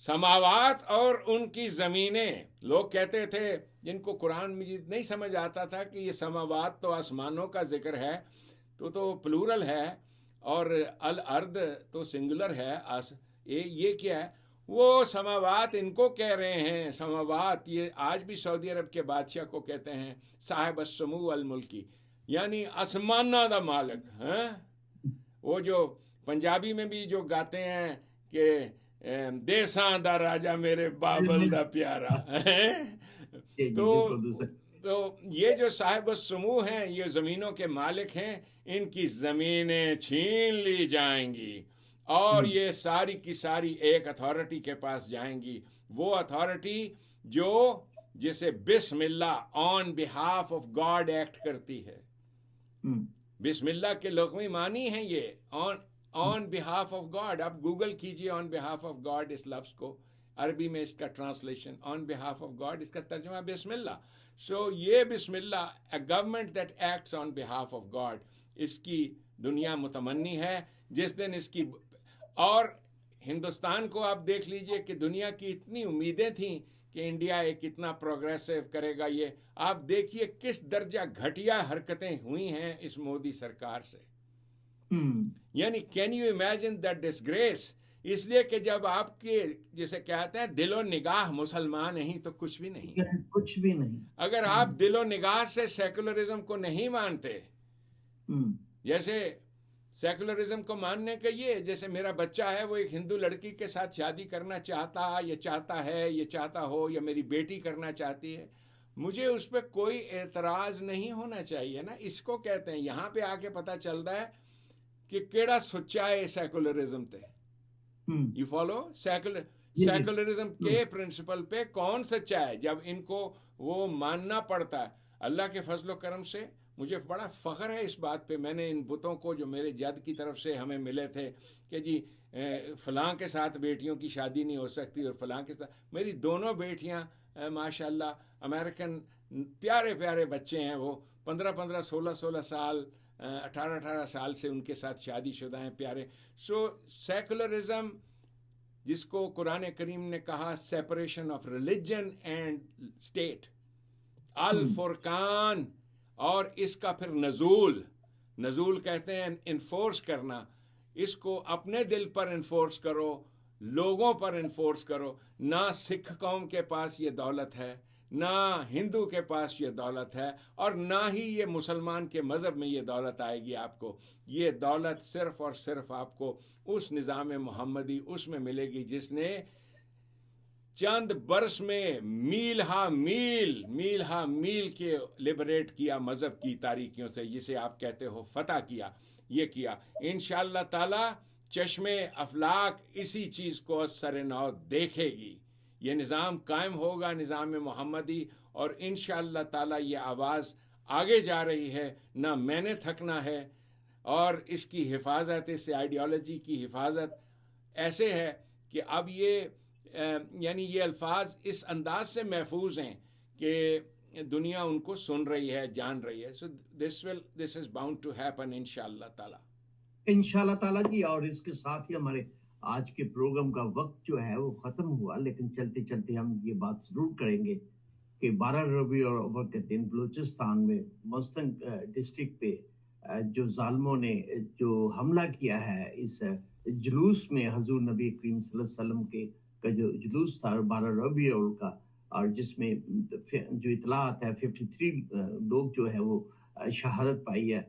سماوات اور ان کی زمینیں. لوگ کہتے تھے جن کو قرآن مجید نہیں سمجھ آتا تھا کہ یہ سماوات تو آسمانوں کا ذکر ہے، تو پلورل ہے، اور الارض تو سنگولر ہے. یہ کیا ہے؟ وہ سماوات ان کو کہہ رہے ہیں. سماوات یہ آج بھی سعودی عرب کے بادشاہ کو کہتے ہیں صاحب السمو الملکی، یعنی آسمانہ دا مالک. وہ جو پنجابی میں بھی جو گاتے ہیں کہ دیساں دا راجا میرے بابل دا پیارا. تو یہ جو صاحب السمو ہیں، یہ زمینوں کے مالک ہیں، ان کی زمینیں چھین لی جائیں گی اور یہ ساری کی ساری ایک اتھارٹی کے پاس جائیں گی. وہ اتھارٹی جو جسے بسم اللہ آن بہاف آف گاڈ ایکٹ کرتی ہے. بسم اللہ کے لغوی معنی ہیں یہ آن بہاف آف گاڈ. آپ گوگل کیجئے آن بہاف آف گاڈ اس لفظ کو، عربی میں اس کا translation on behalf of God, اس کا ترجمہ بسم اللہ. سو یہ بسم اللہ، a government that acts on behalf of God, اس کی دنیا متمنی ہے. جس دن اس کی، اور ہندوستان کو آپ دیکھ لیجئے کہ دنیا کی اتنی امیدیں تھیں کہ انڈیا ایک اتنا پروگریسو کرے گا. یہ آپ دیکھیے کس درجہ گھٹیا حرکتیں ہوئی ہیں اس مودی سرکار سے. یعنی کین یو امیجن دیٹ ڈسگریس. اس لیے کہ جب آپ کے جسے کہتے ہیں دل و نگاہ مسلمان نہیں تو کچھ بھی نہیں، کچھ بھی نہیں. اگر آپ دل و نگاہ سے سیکولرزم کو نہیں مانتے، جیسے سیکولرزم کو ماننے کا یہ، جیسے میرا بچہ ہے وہ ایک ہندو لڑکی کے ساتھ شادی کرنا چاہتا ہے، یہ چاہتا ہو، یا میری بیٹی کرنا چاہتی ہے، مجھے اس پہ کوئی اعتراض نہیں ہونا چاہیے نا. اس کو کہتے ہیں، یہاں پہ آ کے پتہ چلتا ہے کہ کیڑا سچا ہے سیکولرزم تے. یو فالو سیکولرزم کے پرنسپل پہ کون سچا ہے، جب ان کو وہ ماننا پڑتا ہے. اللہ کے فضل و کرم سے مجھے بڑا فخر ہے اس بات پہ. میں نے ان بتوں کو جو میرے جد کی طرف سے ہمیں ملے تھے کہ جی فلاں کے ساتھ بیٹیوں کی شادی نہیں ہو سکتی اور فلاں کے ساتھ، میری دونوں بیٹیاں ماشاءاللہ امریکن پیارے پیارے بچے ہیں، وہ 15 16 سال 18 سال سے ان کے ساتھ شادی شدہ ہیں، پیارے. سو سیکولرزم جس کو قرآن کریم نے کہا separation of religion and state, الفرقان، اور اس کا پھر نزول کہتے ہیں انفورس کرنا. اس کو اپنے دل پر انفورس کرو، لوگوں پر انفورس کرو. نہ سکھ قوم کے پاس یہ دولت ہے، نہ ہندو کے پاس یہ دولت ہے، اور نہ ہی یہ مسلمان کے مذہب میں یہ دولت آئے گی آپ کو. یہ دولت صرف اور صرف آپ کو اس نظام محمدی اس میں ملے گی جس نے چند برس میں میل ہا میل کے لبریٹ کیا مذہب کی تاریکیوں سے، جسے آپ کہتے ہو فتح کیا. یہ کیا انشاءاللہ تعالی چشم افلاک اسی چیز کو سر نو دیکھے گی. یہ نظام قائم ہوگا، نظام محمدی، اور انشاءاللہ تعالی یہ آواز آگے جا رہی ہے. نہ میں نے تھکنا ہے، اور اس کی حفاظت، اس آئیڈیالوجی کی حفاظت ایسے ہے کہ اب یعنی یہ الفاظ اس انداز سے محفوظ ہیں کہ دنیا ان کو سن رہی ہے، جان رہی ہے. سو دس از باؤنڈ ٹو ہیپن انشاءاللہ تعالی. انشاءاللہ تعالی جی. اور اس کے ساتھ ہی ہمارے آج کے پروگرام کا وقت جو ہے وہ ختم ہوا، لیکن چلتے چلتے ہم یہ بات ضرور کریں گے کہ 12 ربیع الاول کے دن بلوچستان میں مستنگ ڈسٹرکٹ پہ جو ظالموں نے جو حملہ کیا ہے اس جلوس میں، حضور نبی کریم صلی اللہ علیہ وسلم کا جو جلوس تھا 12 ربیع الاول کا، اور جس میں جو اطلاعات ہے 53 لوگ جو ہے وہ شہادت پائی ہے،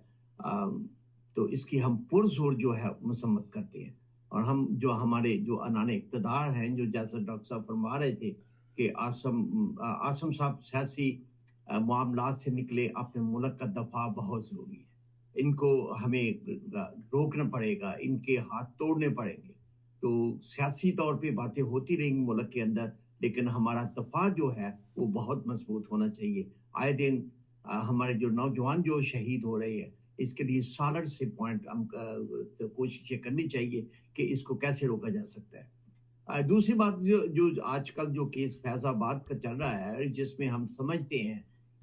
تو اس کی ہم پرزور جو ہے مذمت کرتے ہیں. اور ہم جو ہمارے جو عنان اقتدار ہیں، جو جیسا ڈاکٹر صاحب فرما رہے تھے کہ عاصم صاحب سیاسی معاملات سے نکلے، اپنے ملک کا دفاع بہت ضروری ہے. ان کو ہمیں روکنا پڑے گا، ان کے ہاتھ توڑنے پڑیں گے. تو سیاسی طور پہ باتیں ہوتی رہیں گی ملک کے اندر، لیکن ہمارا دفاع جو ہے وہ بہت مضبوط ہونا چاہیے. آئے دن ہمارے جو نوجوان جو شہید ہو رہے ہیں، اس کے لیے سالڈ سے پوائنٹ ہم کوششیں کرنی چاہیے کہ اس کو کیسے روکا جا سکتا ہے. دوسری بات جو آج کل جو کیس فیض آباد کا چل رہا ہے، جس میں ہم سمجھتے ہیں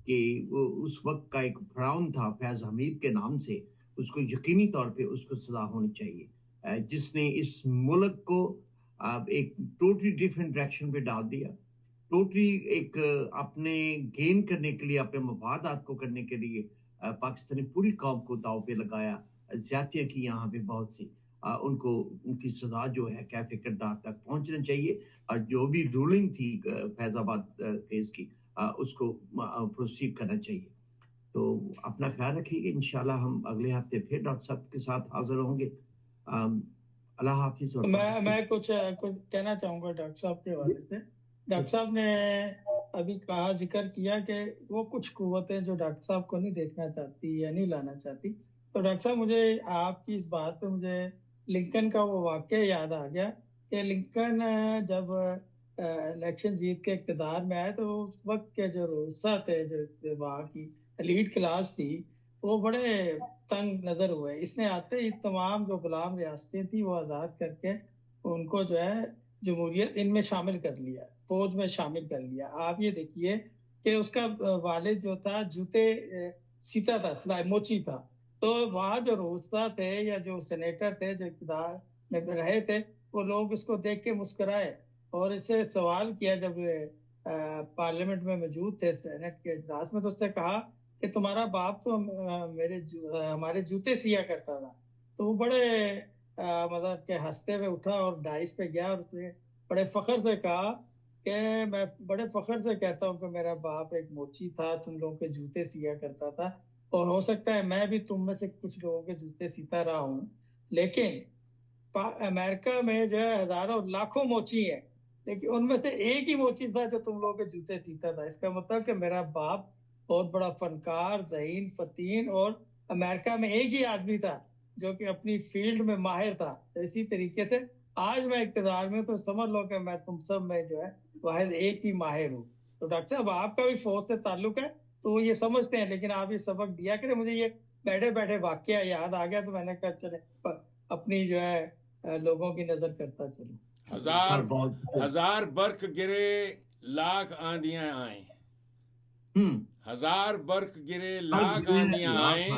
کہ اس وقت کا ایک فرعون تھا فیض حمید کے نام سے، اس کو یقینی طور پہ اس کو سزا ہونی چاہیے، جس نے اس ملک کو ایک ٹوٹلی ڈیفرنٹ ڈائریکشن پہ ڈال دیا، ٹوٹلی ایک اپنے گین کرنے کے لیے، اپنے مفادات کو کرنے کے لیے پاکستانی پوری قوم کو داؤ پہ لگایا، زیادتیاں کی یہاں پہ بہت سی. ان کی سزا جو ہے کیفے کردار تک پہنچنا چاہیے، اور جو بھی رولنگ تھی فیض آباد کیس کی اس کو پروسیڈ کرنا چاہیے. تو اپنا خیال رکھیے گا. انشاءاللہ ہم اگلے ہفتے پھر ڈاکٹر صاحب کے ساتھ حاضر ہوں گے. اللہ حافظ. میں کچھ کہنا چاہوں گا ڈاکٹر صاحب کے حوالے سے. ڈاکٹر صاحب نے ابھی کہا، ذکر کیا کہ وہ کچھ قوتیں جو ڈاکٹر صاحب کو نہیں دیکھنا چاہتی یا نہیں لانا چاہتی. تو ڈاکٹر صاحب مجھے آپ کی اس بات پہ مجھے لنکن کا وہ واقعہ یاد آ گیا کہ لنکن جب الیکشن جیت کے اقتدار میں آئے تو اس وقت کے جو روسا تھے، جو وہاں کی ایلیٹ کلاس تھی، وہ بڑے تنگ نظر ہوئے. اس نے آتے ہی تمام جو غلام ریاستیں تھیں وہ آزاد کر کے ان کو جو ہے جمہوریت ان میں شامل کر لیا، فوج میں شامل کر لیا. آپ یہ دیکھیے کہ اس کا والد جو تھا جوتے سیتا تھا، سلائی موچی تھا. تو وہاں جو روسا تھے یا جو سینیٹر تھے جو اقتدار میں رہے تھے، وہ لوگ اس کو دیکھ کے مسکرائے اور اس سے سوال کیا جب پارلیمنٹ میں موجود تھے سینٹ کے اجلاس میں. تو اس نے کہا کہ تمہارا باپ تو ہمارے جوتے سیا کرتا تھا. تو وہ بڑے مطلب کہ ہنستے ہوئے اٹھا اور ڈائس پہ گیا اور اس نے بڑے فخر سے کہا کہ میں بڑے فخر سے کہتا ہوں کہ میرا باپ ایک موچی تھا، تم لوگوں کے جوتے سیا کرتا تھا، اور ہو سکتا ہے میں بھی تم میں سے کچھ لوگوں کے جوتے سیتا رہا ہوں، لیکن امریکہ میں جو ہے ہزاروں لاکھوں موچی ہیں، لیکن ان میں سے ایک ہی موچی تھا جو تم لوگوں کے جوتے سیتا تھا. اس کا مطلب کہ میرا باپ بہت بڑا فنکار، ذہین، فتین، اور امریکہ میں ایک ہی آدمی تھا جو کہ اپنی فیلڈ میں ماہر تھا. تو اسی طریقے سے آج میں اقتدار میں تو سمجھ لو کہ میں تم سب میں جو ہے واحد ایک ہی ماہر ہوں. تو ڈاکٹر صاحب آپ کا بھی فوج سے تعلق ہے تو وہ یہ سمجھتے ہیں، لیکن آپ یہ سبق دیا کریں. مجھے یہ بیٹھے بیٹھے واقعہ یاد آ گیا تو میں نے کہا چلے اپنی جو ہے لوگوں کی نظر کرتا چلوں. ہزار برق گرے لاکھ آندیاں آئیں، ہزار برق گرے لاکھ آندیاں آئیں،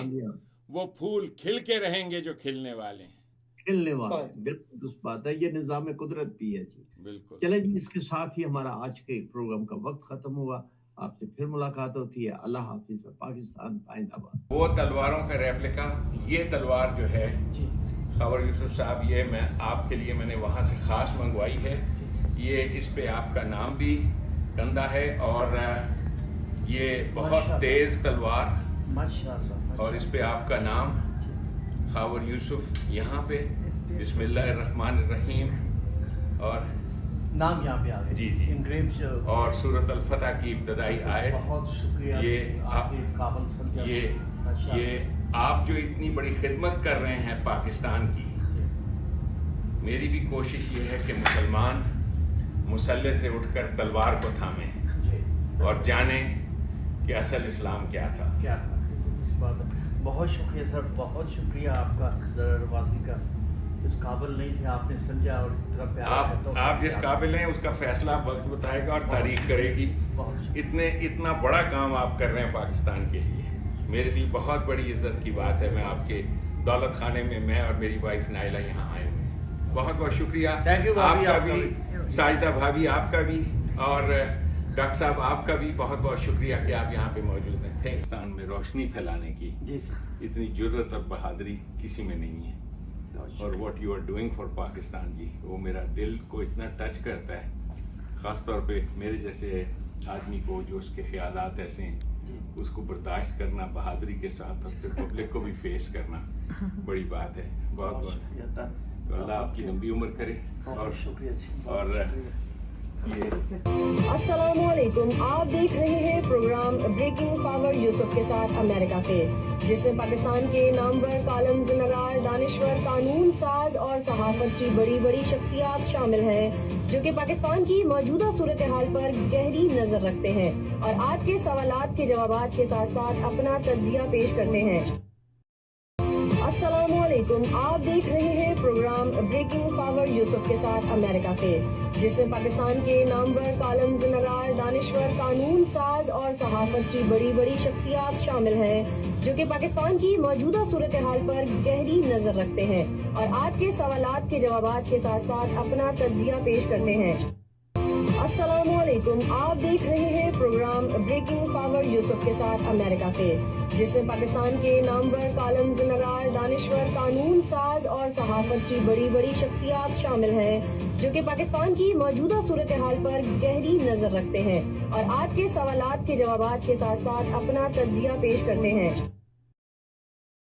وہ پھول کھل کے رہیں گے جو کھلنے والے ہیں. کھیلنے والے ہیں، بالکل درست بات ہے، یہ نظام قدرت بھی ہے جی۔ بالکل چلے جی، اس کے ساتھ ہی ہمارا آج کے پروگرام کا وقت ختم ہوا، آپ سے پھر ملاقات ہوتی ہے۔ اللہ حافظ، پاکستان آئندہ باد۔ وہ تلواروں کا ریپلیکا، یہ تلوار جو ہے خاور یوسف صاحب، یہ میں آپ کے لیے میں نے وہاں سے خاص منگوائی ہے۔ یہ اس پہ آپ کا نام بھی کندہ ہے، اور یہ بہت تیز تلوار، اور اس پہ آپ کا نام خاور یوسف یہاں پہ، بسم اللہ الرحمن الرحیم، اور نام یہاں پہ آ گئے جی جی، انگریز، اور سورۃ الفتح کی ابتدائی آیت۔ بہت شکریہ، یہ آپ اس قابل سمجھا۔ یہ آپ جو اتنی بڑی خدمت کر رہے ہیں پاکستان کی، میری بھی کوشش یہ ہے کہ مسلمان مسلح سے اٹھ کر تلوار کو تھامیں اور جانیں کہ اصل اسلام کیا تھا۔ کیا تھا، اس بات ہے۔ بہت شکریہ سر، بہت شکریہ آپ کا نوازی کا، اس قابل نہیں تھے، آپ نے سمجھا اور اتنا پیار ہے تو آپ جس قابل ہیں اس کا فیصلہ وقت بتائے گا اور تاریخ کرے گی۔ اتنا بڑا کام آپ کر رہے ہیں پاکستان کے لیے، میرے لیے بہت بڑی عزت کی بات ہے۔ میں آپ کے دولت خانے میں، میں اور میری وائف نائلہ یہاں آئے ہوئے ہیں۔ بہت بہت شکریہ آپ کا بھی، ساجدہ بھابھی آپ کا بھی، اور ڈاکٹر صاحب آپ کا بھی بہت بہت شکریہ کہ آپ یہاں پہ موجود ہیں۔ پاکستان میں روشنی پھیلانے کی اتنی جرت اور بہادری کسی میں نہیں ہے، اور what you are doing for Pakistan جی، وہ میرا دل کو اتنا ٹچ کرتا ہے، خاص طور پہ میرے جیسے آدمی کو جو اس کے خیالات ایسے ہیں، اس کو برداشت کرنا بہادری کے ساتھ، اور پھر پبلک کو بھی فیس کرنا بڑی بات ہے۔ بہت بہت تو اللہ آپ کی لمبی عمر کرے، اور السلام علیکم، آپ دیکھ رہے ہیں پروگرام بریکنگ پاور یوسف کے ساتھ امریکہ سے، جس میں پاکستان کے نامور کالمز نگار، دانشور، قانون ساز اور صحافت کی بڑی بڑی شخصیات شامل ہیں، جو کہ پاکستان کی موجودہ صورتحال پر گہری نظر رکھتے ہیں اور آپ کے سوالات کے جوابات کے ساتھ ساتھ اپنا تجزیہ پیش کرتے ہیں۔ السلام علیکم، آپ دیکھ رہے ہیں پروگرام بریکنگ پاور یوسف کے ساتھ امریکہ سے، جس میں پاکستان کے نامور کالمز نگار، دانشور، قانون ساز اور صحافت کی بڑی بڑی شخصیات شامل ہیں، جو کہ پاکستان کی موجودہ صورتحال پر گہری نظر رکھتے ہیں اور آپ کے سوالات کے جوابات کے ساتھ ساتھ اپنا تجزیہ پیش کرتے ہیں۔ السلام علیکم، آپ دیکھ رہے ہیں پروگرام بریکنگ پاور یوسف کے ساتھ امریکہ سے، جس میں پاکستان کے نامور کالمز نگار، دانشور، قانون ساز اور صحافت کی بڑی بڑی شخصیات شامل ہیں، جو کہ پاکستان کی موجودہ صورتحال پر گہری نظر رکھتے ہیں اور آپ کے سوالات کے جوابات کے ساتھ ساتھ اپنا تجزیہ پیش کرتے ہیں۔